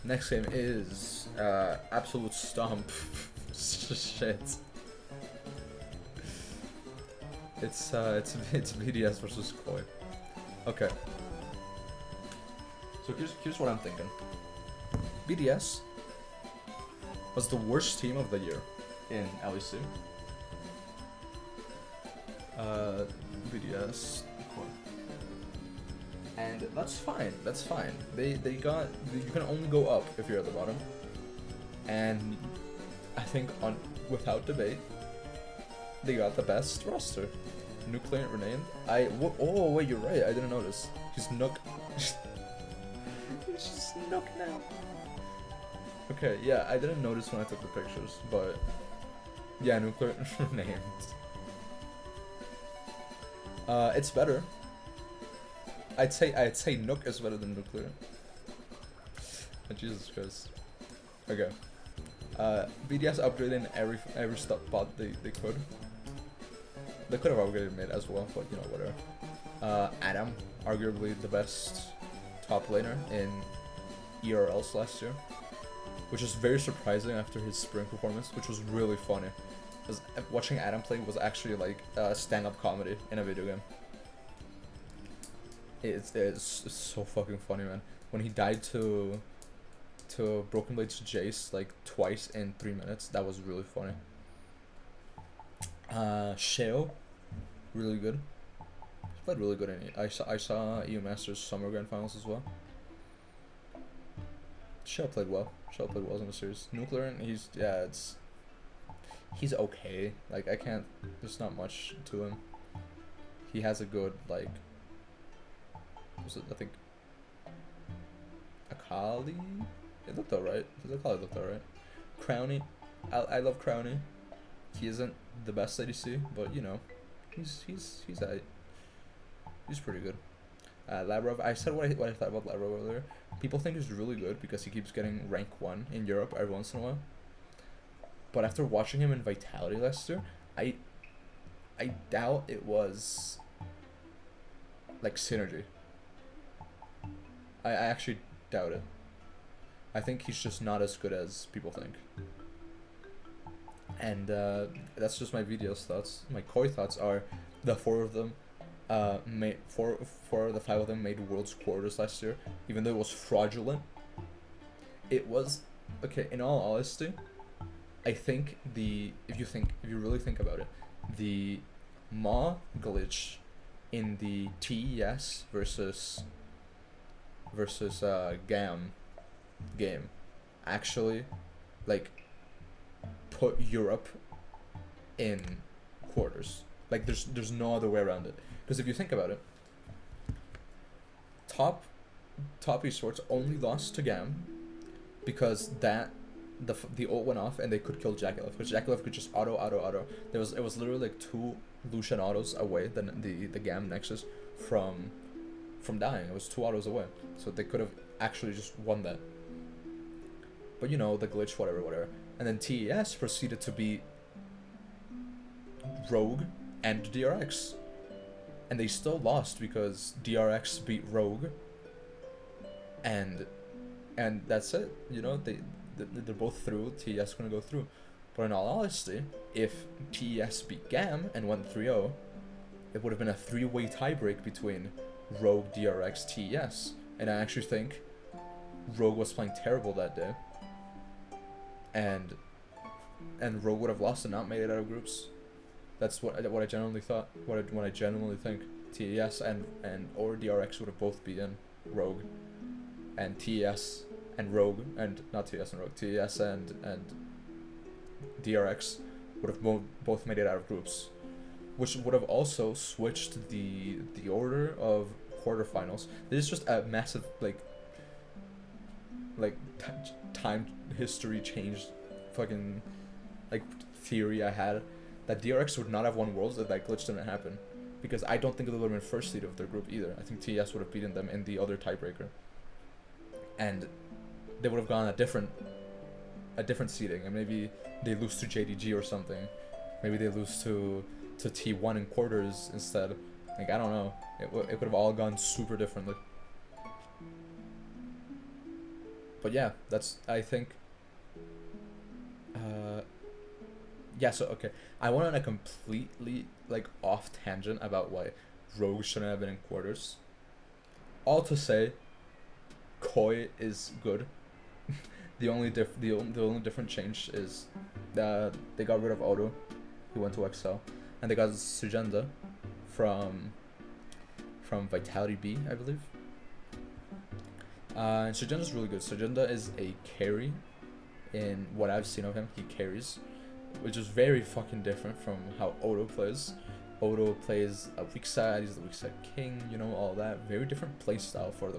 Next game is absolute stomp. Shit. It's BDS versus Koi. Okay. So here's what I'm thinking. BDS was the worst team of the year in LEC. BDS, Koi. And that's fine. That's fine. They got. You can only go up if you're at the bottom. And I think without debate, they got the best roster. Nuclear renamed. Oh wait, you're right. I didn't notice. He's Nook. He's just Nook now. Okay, yeah, I didn't notice when I took the pictures, but yeah, Nuclear renamed. It's better. I'd say Nook is better than Nuclear. Oh, Jesus Christ. Okay. BDS upgraded in every spot they could. They could have upgraded mid as well, but you know, whatever. Adam, arguably the best top laner in ERLs last year. which is very surprising after his spring performance, which was really funny. Because watching Adam play was actually like stand-up comedy in a video game. It's so fucking funny, man. When he died to Broken Blade's Jace like twice in 3 minutes, that was really funny. Sheo, really good. He played really good in it. I saw EU Masters Summer Grand Finals as well. Sheo played well. Sheo played well in the series. Nuclear, he's okay. Like there's not much to him. He has a good like. I think Akali. It looked alright. His Akali looked alright. Crowny, I love Crowny. He isn't the best ADC, but you know, he's alright. He's pretty good. Lavrov, I said what I thought about Lavrov earlier. People think he's really good because he keeps getting rank 1 in Europe every once in a while. But after watching him in Vitality last year, I doubt it was like synergy. I actually doubt it. I think he's just not as good as people think. And that's just my video's thoughts. My Koi thoughts are the 4 of them made four of the 5 of them made World's Quarters last year, even though it was fraudulent. It was okay. In all honesty, I think if you really think about it, the Maw glitch in the TES versus GAM game actually like put Europe in quarters. Like there's no other way around it. Because if you think about it, top esports only lost to GAM because the ult went off and they could kill Jackalef, because Jackalef could just auto. It was literally like 2 Lucian autos away, the GAM Nexus from dying. It was 2 autos away, so they could have actually just won that. But you know, the glitch, whatever. And then TES proceeded to be Rogue and DRX, and they still lost because DRX beat Rogue, and that's it. You know, they're both through. TES gonna go through. But in all honesty, if TES beat GAM and went 3-0, it would have been a 3-way tiebreak between Rogue, DRX, TES. And I actually think Rogue was playing terrible that day, and Rogue would have lost and not made it out of groups. That's what I genuinely thought. What I genuinely think. TES and or DRX would have both beaten Rogue, and TES and Rogue, and not TES and Rogue, TES and DRX would have both made it out of groups, which would have also switched the order of quarterfinals. This is just a massive time history changed fucking theory I had, that DRX would not have won Worlds if that glitch didn't happen, because I don't think they would have been first seed of their group either. I think TES would have beaten them in the other tiebreaker, and they would have gone a different seeding, and maybe they lose to JDG or something. Maybe they lose to T1 in quarters instead. Like, I don't know. It could have all gone super differently. But yeah, that's, I think. Yeah, so okay, I went on a completely off tangent about why Rogue shouldn't have been in quarters. All to say, Koi is good. The only different change is that they got rid of Odo, who went to XL, and they got Sujenda from Vitality B, I believe. And Sujenda's really good. Sujenda is a carry. In what I've seen of him, he carries, which is very fucking different from how Odo plays. Odo plays a weak side, he's the weak side king, you know, all that. Very different play style for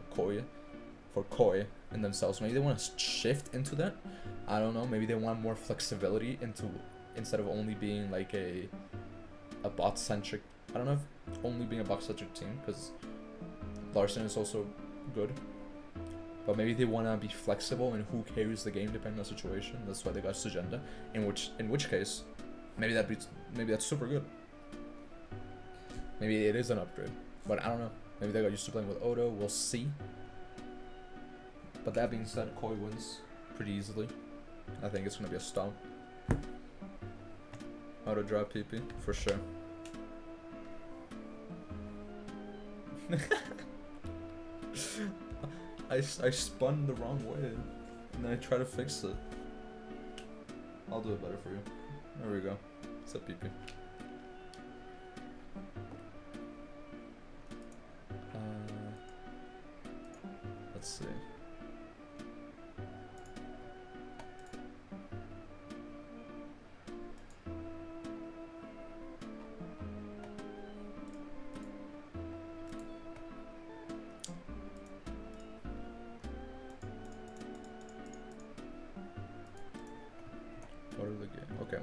Koi in themselves. Maybe they want to shift into that. I don't know. Maybe they want more flexibility instead of only being like a bot centric. I don't know if only being a bot centric team, because Larson is also good. But maybe they want to be flexible in who carries the game depending on the situation. That's why they got Sujenda. In which case, maybe that's super good. Maybe it is an upgrade. But I don't know. Maybe they got used to playing with Odo. We'll see. But that being said, Koi wins. pretty easily. I think it's gonna be a stomp. Auto drop PP for sure. I spun the wrong way, and then I try to fix it. I'll do it better for you. There we go. It's a PP. Let's see. What are the game? Okay.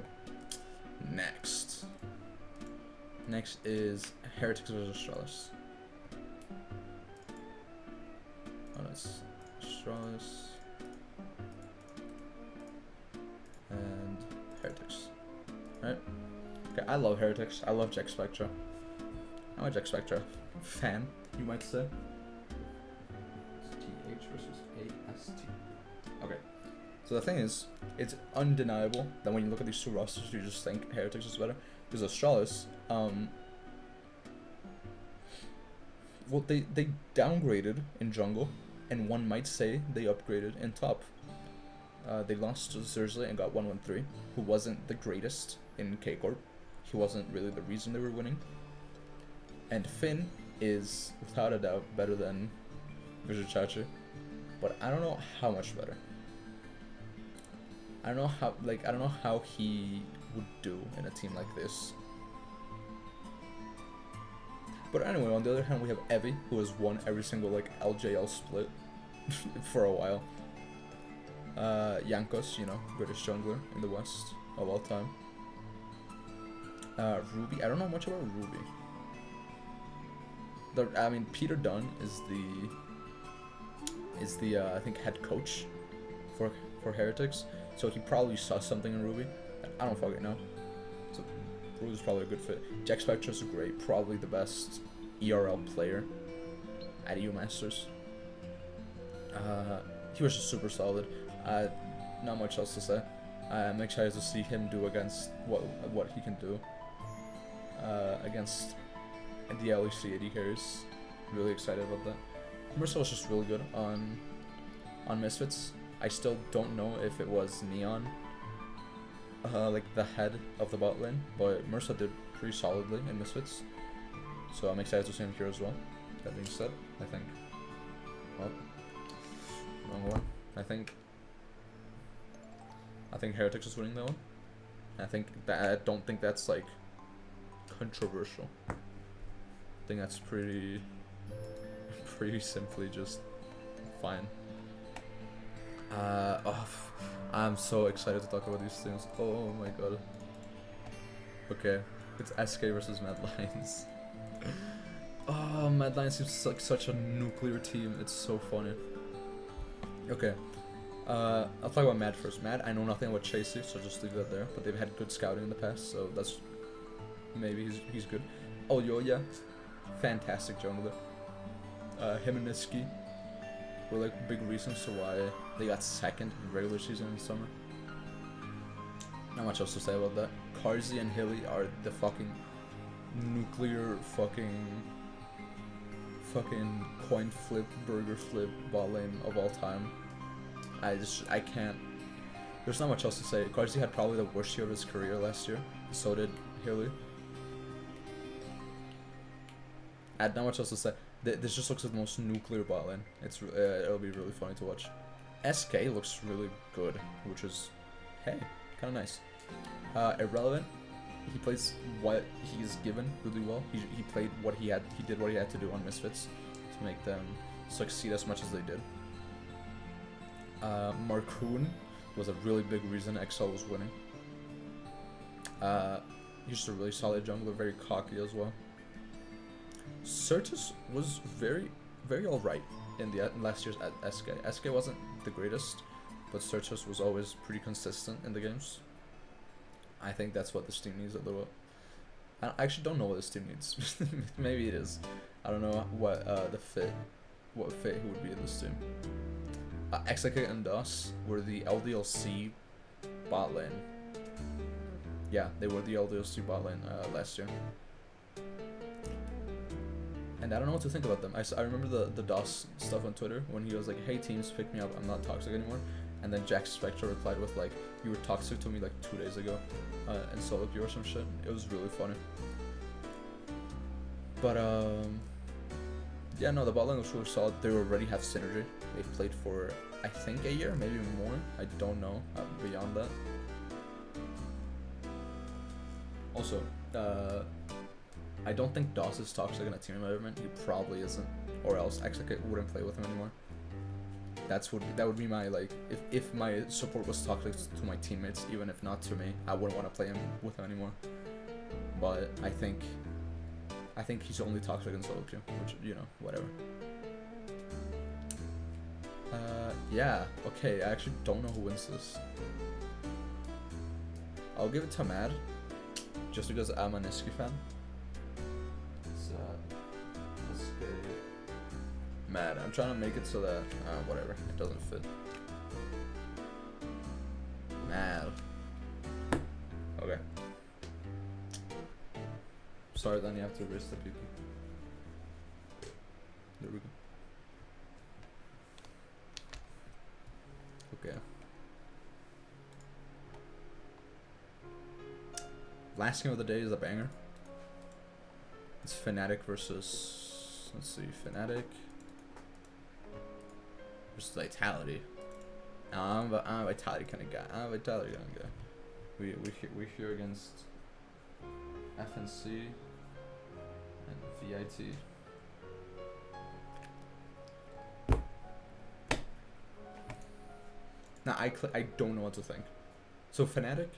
Next. Next is Heretics vs. Astralis. Oh, that's Astralis and Heretics. Right? Okay, I love Heretics. I love Jack Spectra. I'm a Jack Spectra fan, you might say. TH versus AST. Okay. So the thing is, it's undeniable that when you look at these two rosters, you just think Heretics is better. Because Astralis, well, they downgraded in jungle, and one might say they upgraded in top. They lost to Zerzley and got 1-1-3, who wasn't the greatest in K-Corp. He wasn't really the reason they were winning. And Finn is, without a doubt, better than Vizhachachi, but I don't know how much better. I don't know how he would do in a team like this. But anyway, on the other hand, we have Evie, who has won every single LJL split for a while. Jankos, you know, British jungler in the West of all time. Ruby, I don't know much about Ruby. I mean, Peter Dunn is the I think head coach for Heretics. So he probably saw something in Ruby. I don't fucking know. So Ruby's probably a good fit. Jack Spectra's great, probably the best ERL player at EU Masters. He was just super solid. Not much else to say. I'm excited to see him do against what he can do against the LEC AD carries. Really excited about that. Mercer was just really good on Misfits. I still don't know if it was Neon, like the head of the bot lane, but Mercer did pretty solidly in Misfits. So I'm excited to see him here as well. That being said, I think, well, wrong one. I think Heretics is winning that one. I don't think that's like controversial. I think that's pretty simply just fine. I'm so excited to talk about these things. Oh my god. Okay, it's SK versus Mad Lions. Oh, Mad Lions seems like such a nuclear team. It's so funny. Okay, I'll talk about Mad first. Mad, I know nothing about Chasey, so just leave that there. But they've had good scouting in the past, so that's maybe he's good. Oh, Yoya, fantastic jungler. Him and Niski were like big reasons to why they got second in regular season in summer. Not much else to say about that. Karzi and Hilly are the fucking nuclear fucking coin flip, burger flip bot lane of all time. I can't. There's not much else to say. Karzi had probably the worst year of his career last year. So did Hilly. I had not much else to say. This just looks like the most nuclear bot lane. It'll be really funny to watch. SK looks really good, which is, hey, kind of nice. Irrelevant. He plays what he's given really well. He played what he had. He did what he had to do on Misfits to make them succeed as much as they did. Marcoon was a really big reason XL was winning. He's just a really solid jungler, very cocky as well. Certus was very alright in last year's at SK. SK wasn't the greatest, but Certus was always pretty consistent in the games. I think that's what this team needs a little. I actually don't know what this team needs. Maybe it is. I don't know what fit he would be in this team. Exaka and DOS were the LDLC bot lane. Yeah, they were the LDLC bot lane last year. And I don't know what to think about them. I remember the DOS stuff on Twitter when he was like, hey teams, pick me up, I'm not toxic anymore. And then Jack Spectre replied with like, you were toxic to me like 2 days ago, and solo queue or some shit. It was really funny. But yeah, no, the bot lane was really solid. They already have synergy. They've played for, I think, a year, maybe more. I don't know, beyond that. Also, I don't think DOS is toxic in a team environment. He probably isn't, or else Exaka wouldn't play with him anymore. That would be my, like, if my support was toxic to my teammates, even if not to me, I wouldn't want to play him with him anymore. But I think he's only toxic in solo queue, which, you know, whatever. Yeah, okay, I actually don't know who wins this. I'll give it to Mad, just because I'm a Niski fan. Let's go. Mad, I'm trying to make it so that, whatever, it doesn't fit. Mad. Okay. Sorry, then you have to erase the people. There we go. Okay. Last game of the day is a banger. It's Fnatic versus, let's see, Fnatic versus Vitality. I'm a Vitality kind of guy. We're here against FNC and VIT. Now I don't know what to think. So Fnatic,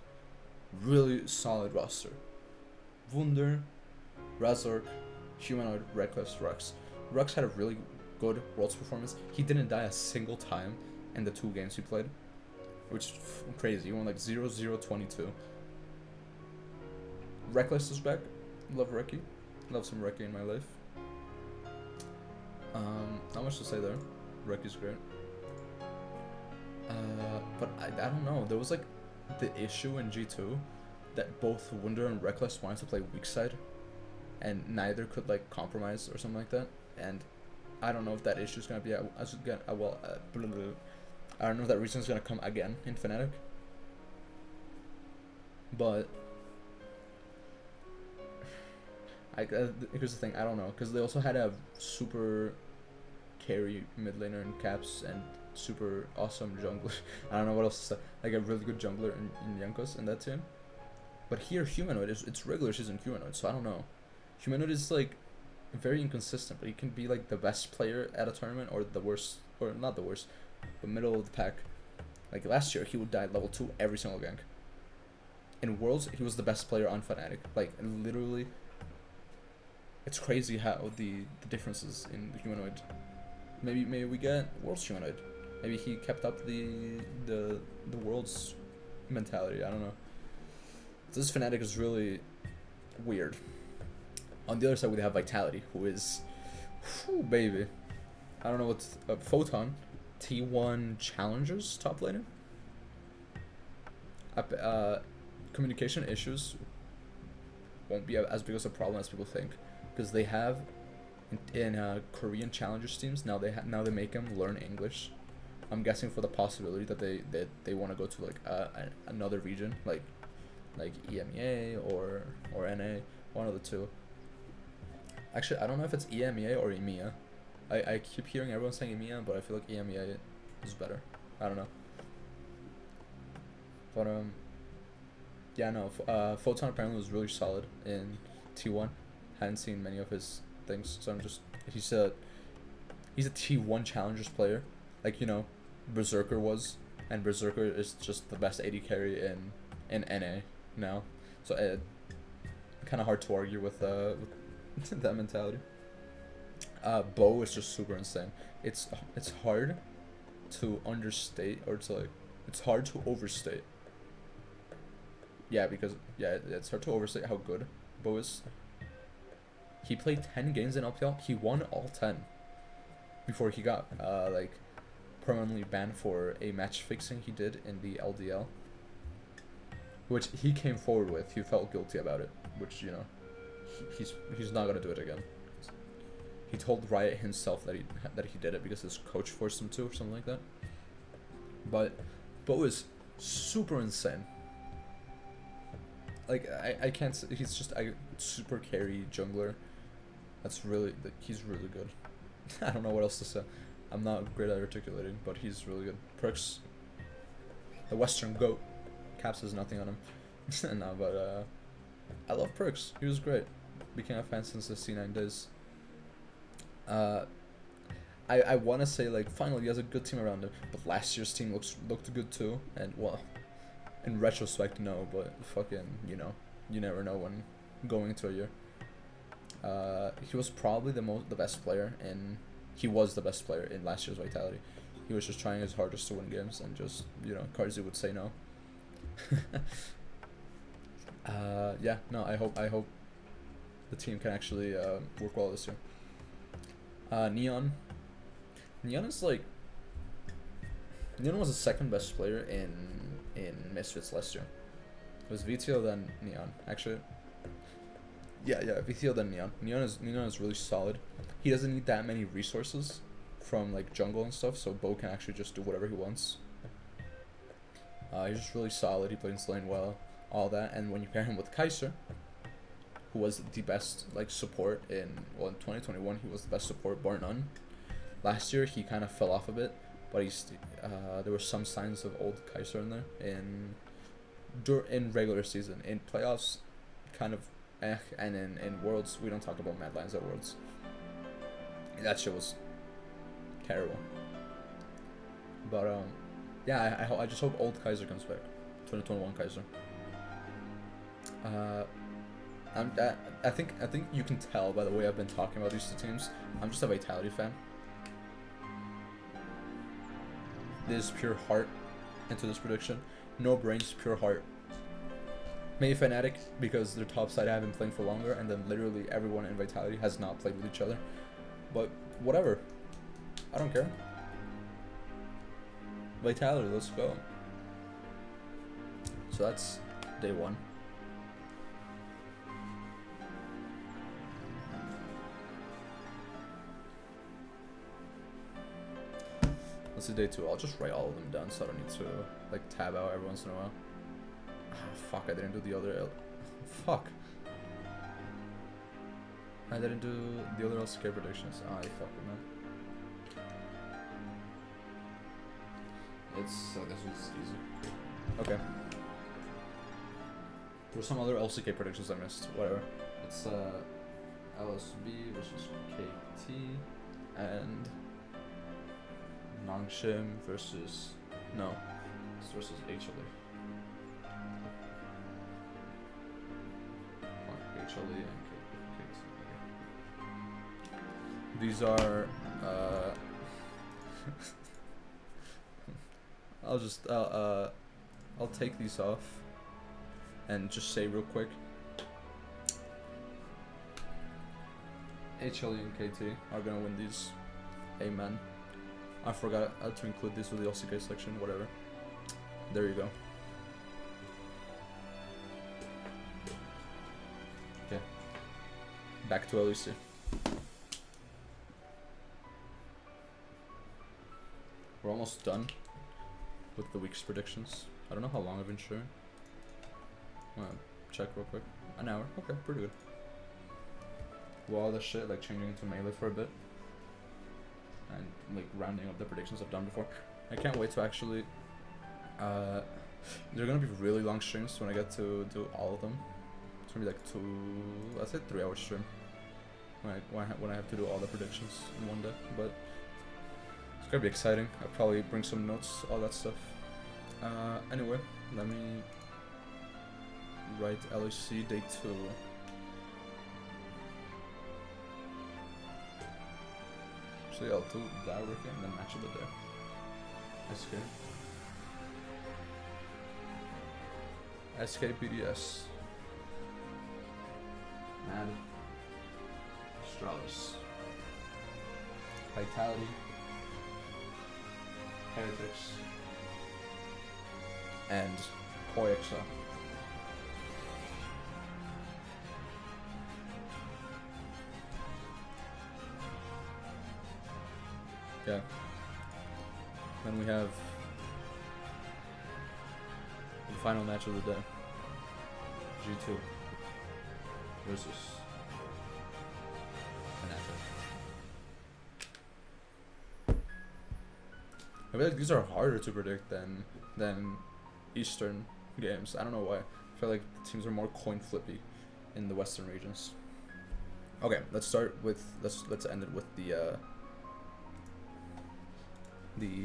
really solid roster. Wunder, Razork, Humanoid, Reckless, Rux. Rux had a really good Worlds performance. He didn't die a single time in the 2 games he played, which is crazy. He won like 0-0-22. Reckless is back. Love Reki. Love some Reki in my life. Not much to say there. Reki's great. But I don't know. There was like the issue in G2 that both Wunder and Reckless wanted to play weak side, and neither could like compromise or something like that. And I don't know if that issue is gonna be I don't know if that reason is gonna come again in Fnatic. But here's the thing. I don't know, because they also had a super carry mid laner in Caps and super awesome jungler. I don't know what else to say. Like a really good jungler in Jankos in that team. But here, Humanoid it's regular season Humanoid, so I don't know. Humanoid is like very inconsistent, but he can be like the best player at a tournament or the worst, or not the worst, but middle of the pack. Like last year, he would die at level 2 every single gank. In Worlds, he was the best player on Fnatic. Like literally, it's crazy how the differences in the Humanoid. Maybe we get Worlds Humanoid. Maybe he kept up the Worlds mentality. I don't know. This Fnatic is really weird. On the other side, we have Vitality, who is, whew, baby. I don't know what's Photon, T1 Challengers top laner. Communication issues won't be as big as a problem as people think, because they have in Korean Challengers teams now they make them learn English. I'm guessing for the possibility that they want to go to like another region like EMEA or NA, one of the two. Actually, I don't know if it's EMEA or EMEA. I keep hearing everyone saying EMEA, but I feel like EMEA is better. I don't know. But yeah, no. Photon apparently was really solid in T1. Hadn't seen many of his things, so he's a T1 Challengers player, like, you know, Berserker was, and Berserker is just the best AD carry in NA now. So kind of hard to argue with that mentality. Bo is just super insane. It's hard to understate, or to like, it's hard to overstate. Yeah, because it's hard to overstate how good Bo is. He played 10 games in LPL. He won all 10 before he got like permanently banned for a match fixing he did in the LDL, which he came forward with. He felt guilty about it, which, you know, he's not gonna do it again. He told Riot himself that he did it because his coach forced him to, or something like that. But it was super insane. Like, I can't say, he's just a super carry jungler. That's really, he's really good. I don't know what else to say. I'm not great at articulating, but he's really good. Perks, the Western GOAT. Caps has nothing on him. No, but I love Perks. He was great. Became a fan since the C9 days. I want to say, like, finally he has a good team around him, but last year's team looked good too, and, well, in retrospect, no, but fucking, you know, you never know when going into a year. He was probably the best player he was the best player in last year's Vitality. He was just trying his hardest to win games, and just, you know, Karzi would say no. Yeah, no, I hope the team can actually work well this year. Neon is like, Neon was the second best player in Misfits last year. It was VTO then Neon. Actually, yeah, VTO then Neon. Neon is really solid. He doesn't need that many resources from like jungle and stuff, so Bo can actually just do whatever he wants. He's just really solid. He plays lane well, all that. And when you pair him with Kaiser, who was the best like support in 2021, he was the best support bar none. Last year he kind of fell off a bit, but there were some signs of old Kaiser in there in regular season. In playoffs, kind of and in Worlds, we don't talk about Mad Lions at Worlds. That shit was terrible. But yeah, I just hope old Kaiser comes back. 2021 Kaiser. I think you can tell by the way I've been talking about these two teams. I'm just a Vitality fan. This is pure heart into this prediction. No brains, pure heart. Maybe Fnatic because their top side have been playing for longer, and then literally everyone in Vitality has not played with each other. But whatever, I don't care. Vitality, let's go. So that's day one. Let's do day two. I'll just write all of them down so I don't need to like tab out every once in a while. Oh, fuck, I didn't do the other fuck. I didn't do the other LCK predictions. Ah, you fucking man. This was easy. Okay. There's some other LCK predictions I missed. Whatever. It's LSB versus KT and Nongshim versus it's versus HLE. HLE and KT. Okay. These are I'll take these off and just say real quick. HLE and KT are gonna win these. Amen. I forgot to include this with the LCK section, whatever. There you go. Okay. Back to LEC. We're almost done with the week's predictions. I don't know how long I've been sharing. I'm gonna check real quick. An hour. Okay, pretty good. Well, all this shit, like changing into melee for a bit. And like rounding up the predictions I've done before. I can't wait to actually they're gonna be really long streams when I get to do all of them. It's gonna be like let's say 3-hour stream when I have to do all the predictions in one day. But it's gonna be exciting. I'll probably bring some notes, all that stuff. Anyway, let me write LEC day 2. So yeah, I'll do that real quick and then match of the day. SK BDS. Mad. Astralis. Vitality. Heretics, and Koixa. Yeah. Then we have the final match of the day. G2 versus Fnatic. I feel like these are harder to predict than Eastern games. I don't know why. I feel like the teams are more coin flippy in the Western regions. Okay, let's start with let's end it with the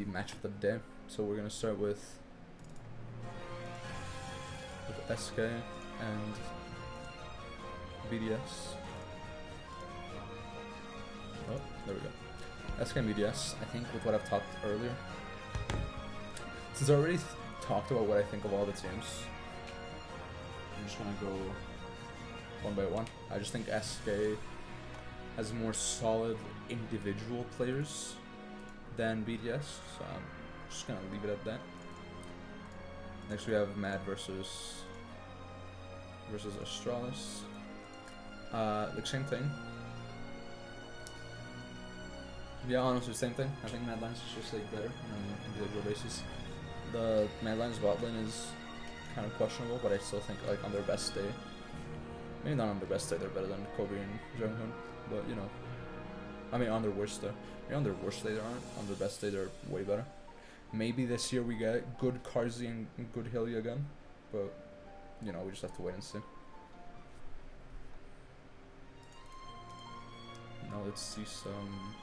match of the day. So we're gonna start with SK and BDS. Oh, there we go. SK and BDS. I think with what I've talked earlier, since I already talked about what I think of all the teams, I'm just gonna go one by one. I just think SK has more solid individual players than BDS, so I'm just gonna leave it at that. Next we have Mad versus Astralis. Like same thing. Yeah, honestly, same thing. I think Mad Lions is just like better on an individual basis. The Mad Lions bot lane is kind of questionable, but I still think like on their best day, maybe not on their best day, they're better than Kobe and Junghoon, but you know, I mean on their worst day. Maybe on their worst day they aren't. On their best day they're way better. Maybe this year we get good Karzi and good Hilly again, but you know, we just have to wait and see. Now let's see some.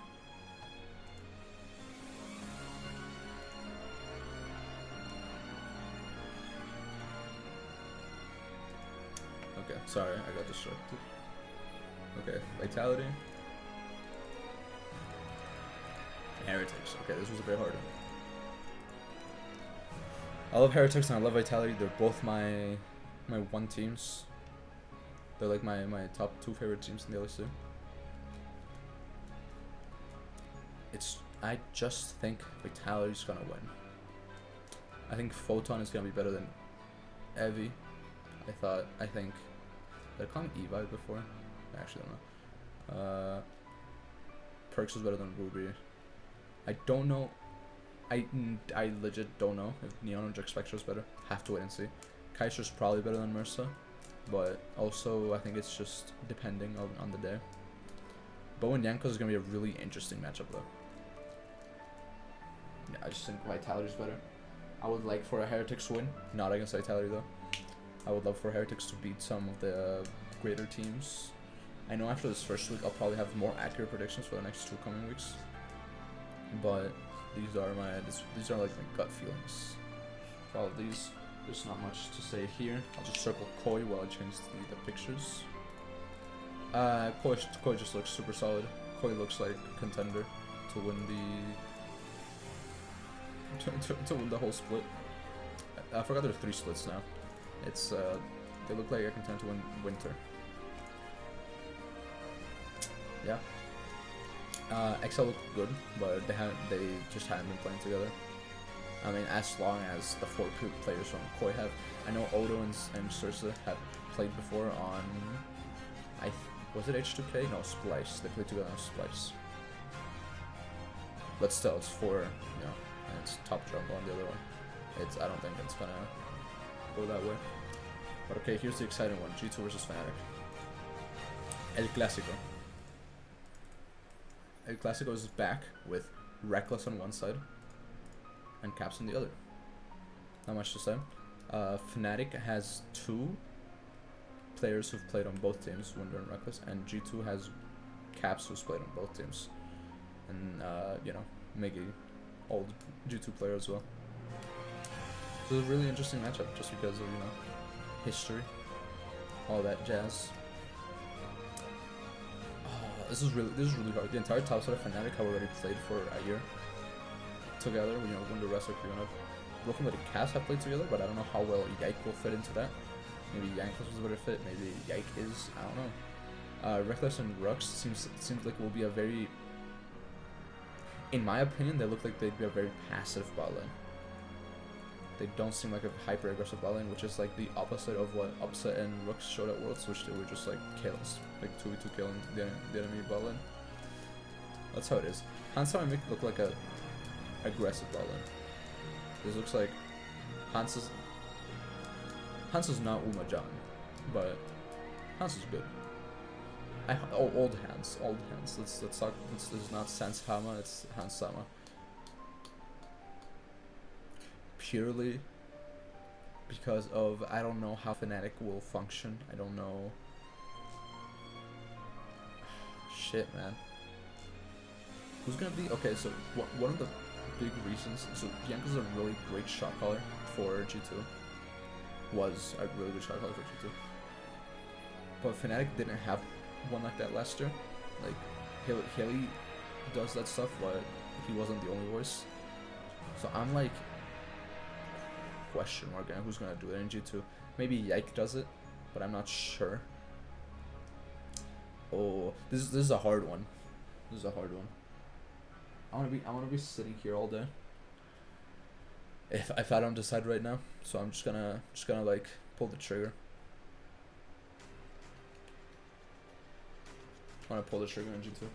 Okay, sorry, I got distracted. Okay, Vitality. Heretics. Okay, this was a bit harder. I love Heretics and I love Vitality. They're both my one teams. They're like my top 2 favorite teams in the LEC. I just think Vitality's gonna win. I think Photon is gonna be better than Evi. I think did I call him Evi before? I actually don't know. Perks is better than Ruby. I don't know. I legit don't know if Neon or Jack Spectre is better. Have to wait and see. Kaiser's probably better than Mersa, but also I think it's just depending on the day. Bo and Yankos is gonna be a really interesting matchup though. Yeah, I just think Vitality's better. I would like for a Heretics win, not against Vitality though. I would love for Heretics to beat some of the greater teams. I know after this first week I'll probably have more accurate predictions for the next 2 coming weeks, but these are like my gut feelings for all of these. There's not much to say here. I'll just circle Koi while I change the pictures. Koi just looks super solid. Koi looks like a contender to win to win the whole split. I forgot there's 3 splits now. It's they look like a contender to win Winter. Yeah. XL looked good, but they just haven't been playing together. I mean, as long as the 4 players from Koi have. I know Odo and Sursa have played before on. Was it H2K? No, Splice. They played together on Splice. But still, it's 4. You know, and it's top jungle on the other one. I don't think it's gonna go that way. But okay, here's the exciting one: G2 versus Fnatic. El Clásico. El Clásico is back with Reckless on one side and Caps on the other. Not much to say. Fnatic has 2 players who've played on both teams, Wunder and Reckless, and G2 has Caps who's played on both teams. And, you know, Miggy, old G2 player as well. So it's a really interesting matchup just because of, you know, history, all that jazz. This is really hard. The entire top side of Fnatic have already played for a year together. You know, when the rest are queuing up. Broken Lady Cass have played together, but I don't know how well Yike will fit into that. Maybe Yankos was a better fit. Maybe Yike is. I don't know. Reckless and Rux seems like will be a very in my opinion, they look like they'd be a very passive bot lane. They don't seem like a hyper aggressive bot lane, which is like the opposite of what Upset and Rooks showed at Worlds, which they were just like kills, like 2v2 killing the enemy bot lane. That's how it is. Hansa I make it look like a aggressive bot lane. This looks like Hansa's not Umajan, but Hansa's good. Old hands. Let's talk. This is not Sans Hama, it's Hans Sama. Purely because of I don't know how Fnatic will function. I don't know. Shit, man. Who's gonna be okay? So one of the big reasons. So Bianca's a really great shot caller for G2. Was a really good shot caller for G2. But Fnatic didn't have one like that last year. Like Haley does that stuff, but he wasn't the only voice. So I'm like question mark who's gonna do it in G2. Maybe Yike does it, but I'm not sure. Oh, this is a hard one. This is a hard one. I wanna be sitting here all day. If I don't decide right now, so I'm just gonna like pull the trigger. I wanna pull the trigger on G2.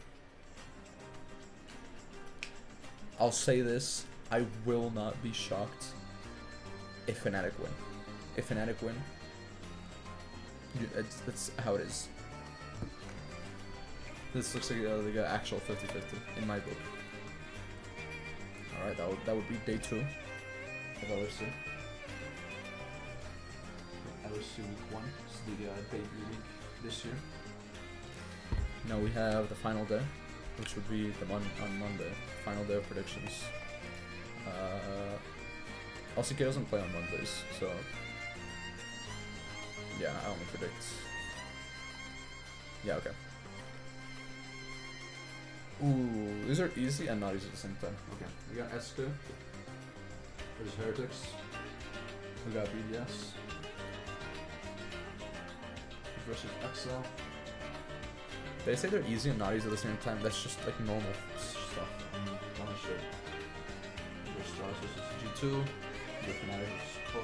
I'll say this: I will not be shocked if Fnatic win. If Fnatic win, that's how it is. This looks like an actual 50-50 in my book. All right, that would be day 2 of LRC. LRC week 1 is the debut week this year. Now we have the final day, which would be on Monday. Final day of predictions. LCK doesn't play on Mondays, so yeah, I only predict. Yeah, okay. Ooh, these are easy and not easy at the same time. Okay, we got SK versus Heretics. We got BDS versus XL. They say they're easy and not easy at the same time. That's just like normal stuff. Don't shit. There's Stars versus G2. The Fnatic versus Koi.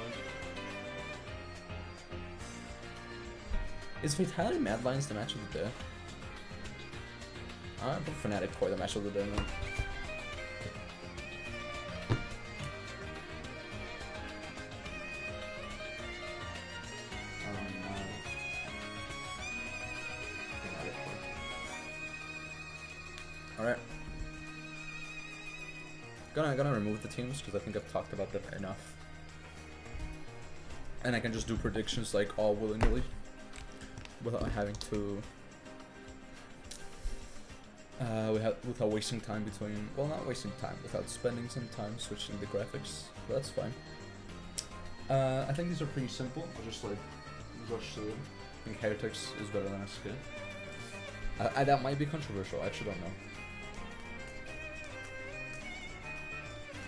Is Fatality Mad Lions the match of the day? I put Fnatic Koi the match of the day, man. Alright. Gonna remove the teams because I think I've talked about them enough. And I can just do predictions like all willy-nilly without having to without wasting time between, well, not wasting time, without spending some time switching the graphics. So that's fine. I think these are pretty simple. I'll just like rush through them. I think Heretics is better than SK. That might be controversial, I actually don't know.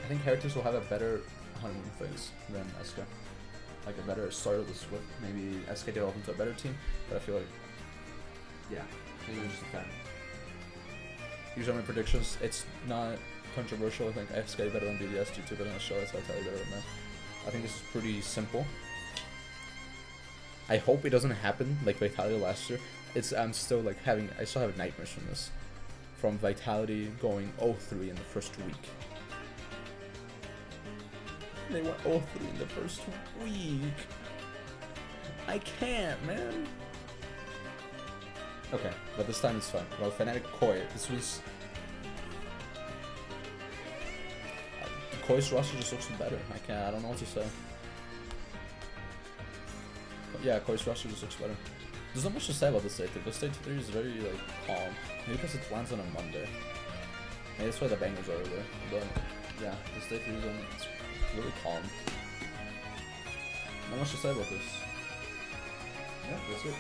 I think Heretics will have a better honeymoon phase than SK. Like a better start of the split. Maybe SK develop into a better team, but I feel like, yeah, maybe I'm just a fan. These are my predictions. It's not controversial. I think SK better than BDS, G2 better than Charlotte, Vitality better than that. I think this is pretty simple. I hope it doesn't happen like Vitality last year. I'm still like I still have nightmares from this. From Vitality going 0-3 in the first week. They went 0-3 in the first week. I can't, man. Okay, but this time it's fun. Well, Fnatic Koi, this was... Koi's roster just looks better. I don't know what to say. But yeah, Koi's roster just looks better. There's not much to say about this day 3. This day 3 is very, like, calm. Maybe because it lands on a Monday. Maybe that's why the bangers are over there. But, yeah, this day 3 is it's really calm. Not much to say about this. Yeah, that's it.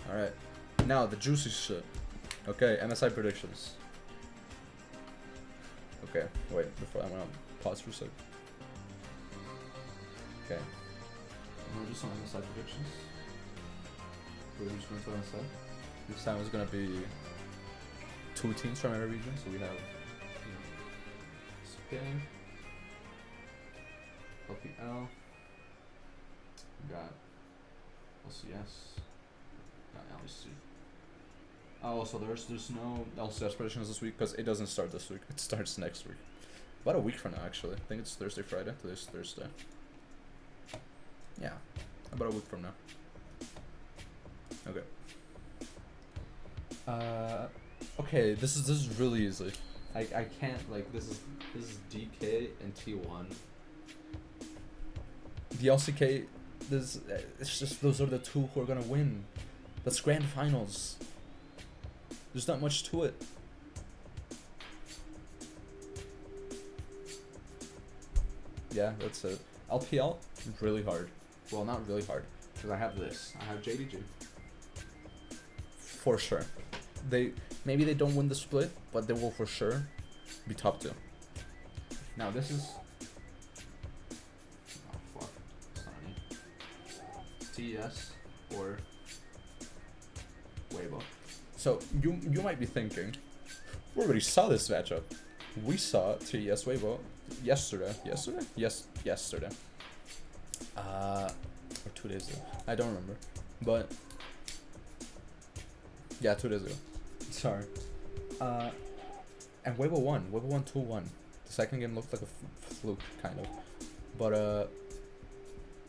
Alright, now the juicy shit. Okay, MSI predictions. Okay, wait, before I'm gonna pause for a sec. Okay. we're just on MSI predictions. We're just going to MSI. This time it's gonna be 2 teams from every region. So we have Spain, LPL, we got LCS, got LEC. Oh, so there's no LCS predictions this week because it doesn't start this week. It starts next week. About a week from now, actually. I think it's Thursday, Friday. Today's Thursday. Yeah, about a week from now. Okay. Okay, this is really easy. I can't, like, this is DK and T1. The LCK, it's just those are the 2 who are gonna win. That's grand finals. There's not much to it. Yeah, that's it. LPL, really hard. Well, not really hard, because I have this. I have JDG. For sure. Maybe they don't win the split, but they will for sure be top 2. Now this is... Oh fuck, it's not me. TES or Weibo. So you might be thinking, we already saw this matchup. We saw TES Weibo yesterday. Yesterday. Or 2 days ago. I don't remember. But yeah, 2 days ago. Sorry. And Weibo won. Weibo won 2-1. The second game looked like a fluke, kind of. But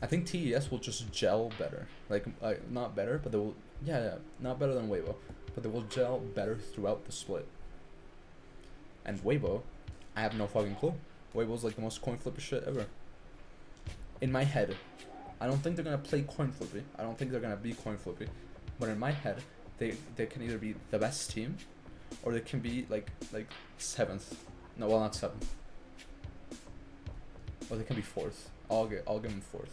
I think TES will just gel better. Like not better, but they will. Yeah, not better than Weibo, but they will gel better throughout the split. And Weibo, I have no fucking clue. Weibo's like the most coin flipper shit ever. In my head, I don't think they're gonna play coin flippy. I don't think they're gonna be coin flippy. But in my head, they can either be the best team, or they can be like 7th. No, well, not 7th. Or they can be 4th. I'll give them 4th.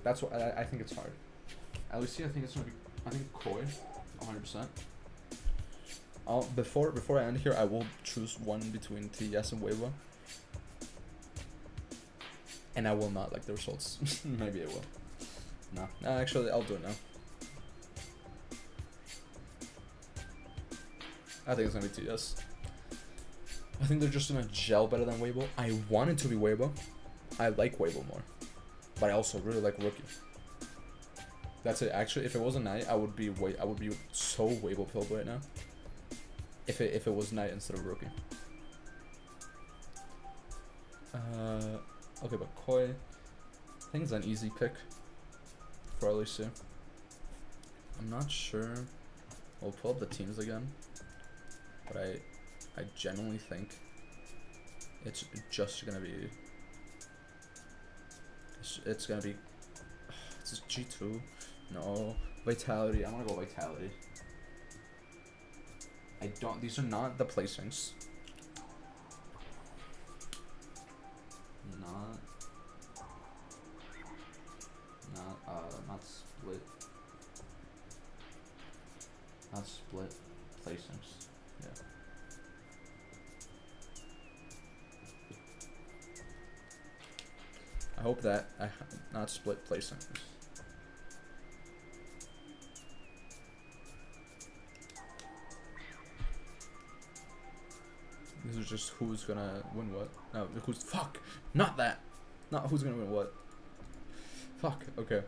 That's what I think it's hard. At least I think it's gonna be. I think Koi, 100%. Before I end here, I will choose one between TES and Weibo. And I will not like the results. Maybe I will. No, actually, I'll do it now. I think it's gonna be TES. I think they're just gonna gel better than Weibo. I want it to be Weibo. I like Weibo more, but I also really like Rookie. That's it. Actually, if it wasn't Knight, I would be so Weibo pilled right now. If it was Knight instead of Rookie. Okay, but Koi, I think it's an easy pick for LEC. I'm not sure. We'll pull up the teams again, but I genuinely think it's just gonna be. It's gonna be. It's G2. No, Vitality. I'm gonna go Vitality. I don't. These are not the placings. Not split. Not split placings. Yeah. I hope that not split placings. This is just who's gonna win what. No, who's not that. Not who's gonna win what. Fuck. Okay.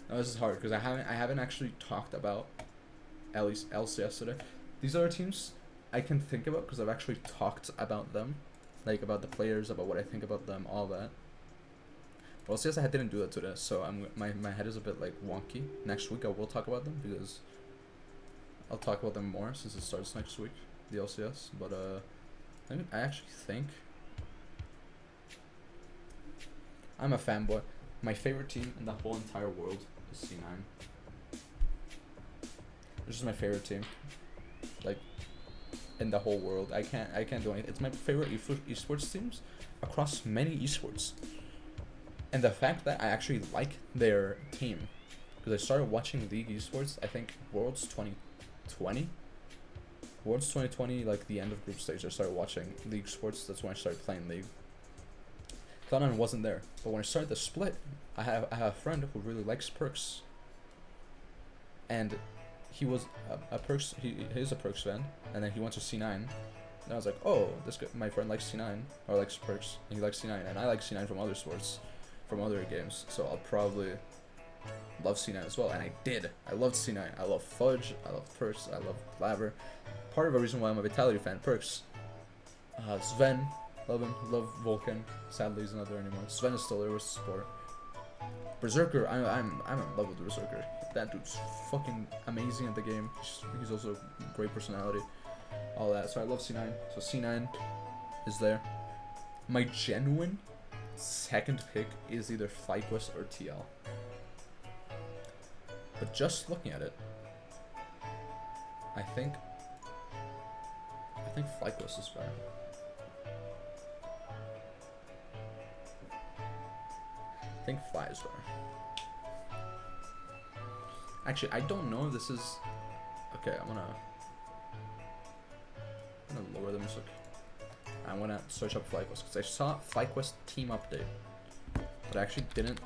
Now this is hard because I haven't actually talked about at least LCS today. These are teams I can think about because I've actually talked about them, like about the players, about what I think about them, all that. Well, LCS I didn't do that today, so my head is a bit like wonky. Next week I will talk about them because I'll talk about them more since it starts next week, the LCS. But I actually think I'm a fanboy. My favorite team in the whole entire world is C9. This is my favorite team, like in the whole world. I can't do anything. It's my favorite esports teams across many esports. And the fact that I actually like their team, because I started watching League esports, I think Worlds 2020, like the end of group stage, I started watching League sports. That's when I started playing League. Cloud9 wasn't there. But when I started the split, I have a friend who really likes perks, and he was a perks. He's a perks fan, and then he went to C9. And I was like, oh, this guy, my friend likes C9 or likes perks, and he likes C9, and I like C9 from other sports, from other games. So I'll probably love C9 as well, and I did. I loved C9. I love Fudge. I love perks. I love Glaver. Part of the reason why I'm a Vitality fan, perks. Sven, love him. Love Vulcan. Sadly, he's not there anymore. Sven is still there with support. Berserker, I'm in love with Berserker. That dude's fucking amazing at the game. He's also a great personality. All that. So I love C9. So C9 is there. My genuine second pick is either FlyQuest or TL. But just looking at it, I think FlyQuest is better. I think Fly is better. Actually, I don't know if this is... Okay, I'm gonna lower the music. I'm gonna search up FlyQuest because I saw FlyQuest team update, but I actually didn't.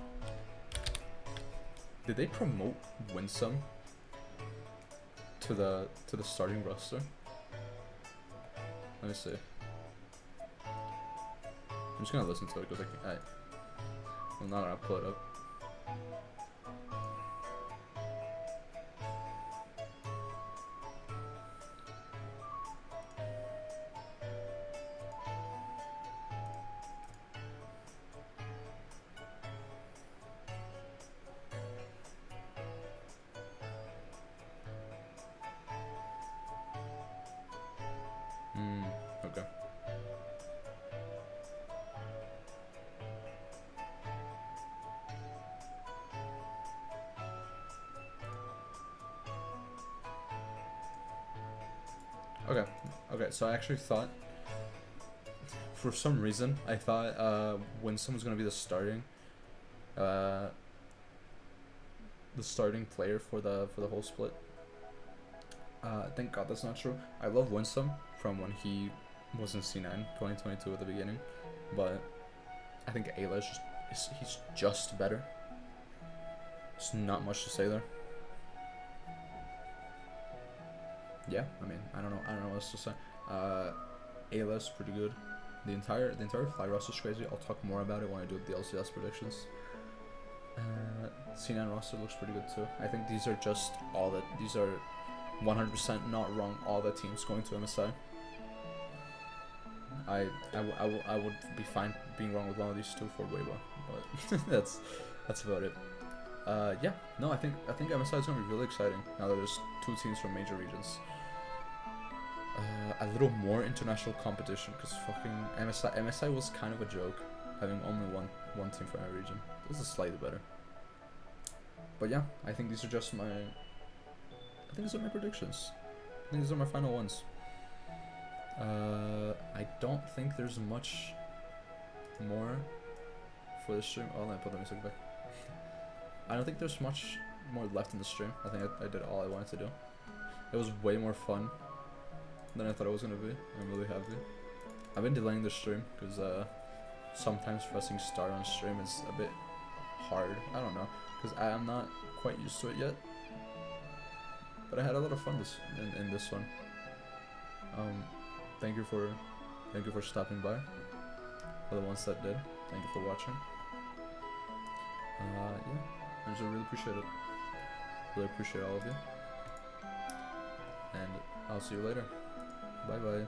Did they promote Winsome to the starting roster? Let me see. I'm just gonna listen to it because I'm not gonna pull it up. Okay. Okay, so I actually thought, for some reason, I thought Winsome was gonna be the starting player for the whole split. Thank God that's not true. I love Winsome from when he was in C9 2022 at the beginning, but I think Ayla he's just better. There's not much to say there. Yeah, I mean, I don't know what else to say. Ayla's pretty good. The entire Fly roster is crazy. I'll talk more about it when I do the LCS predictions. C9 roster looks pretty good too. I think these are just these are 100% not wrong. All the teams going to MSI. I would be fine being wrong with one of these two for Weibo, but that's about it. Yeah, no, I think MSI is gonna be really exciting now that there's two teams from major regions. A little more international competition because fucking MSI was kind of a joke, having only one team from every region. This is slightly better. But yeah, I think these are just my. I think these are my predictions. I think these are my final ones. I don't think there's much more for the stream. Oh, let me put the music back. I don't think there's much more left in the stream. I think I did all I wanted to do. It was way more fun than I thought it was gonna be. I'm really happy. I've been delaying the stream because sometimes pressing start on stream is a bit hard. I don't know, because I'm not quite used to it yet. But I had a lot of fun in this one. Thank you for stopping by. For the ones that did, thank you for watching. Yeah, I just really appreciate it. Really appreciate all of you. And I'll see you later. Bye bye.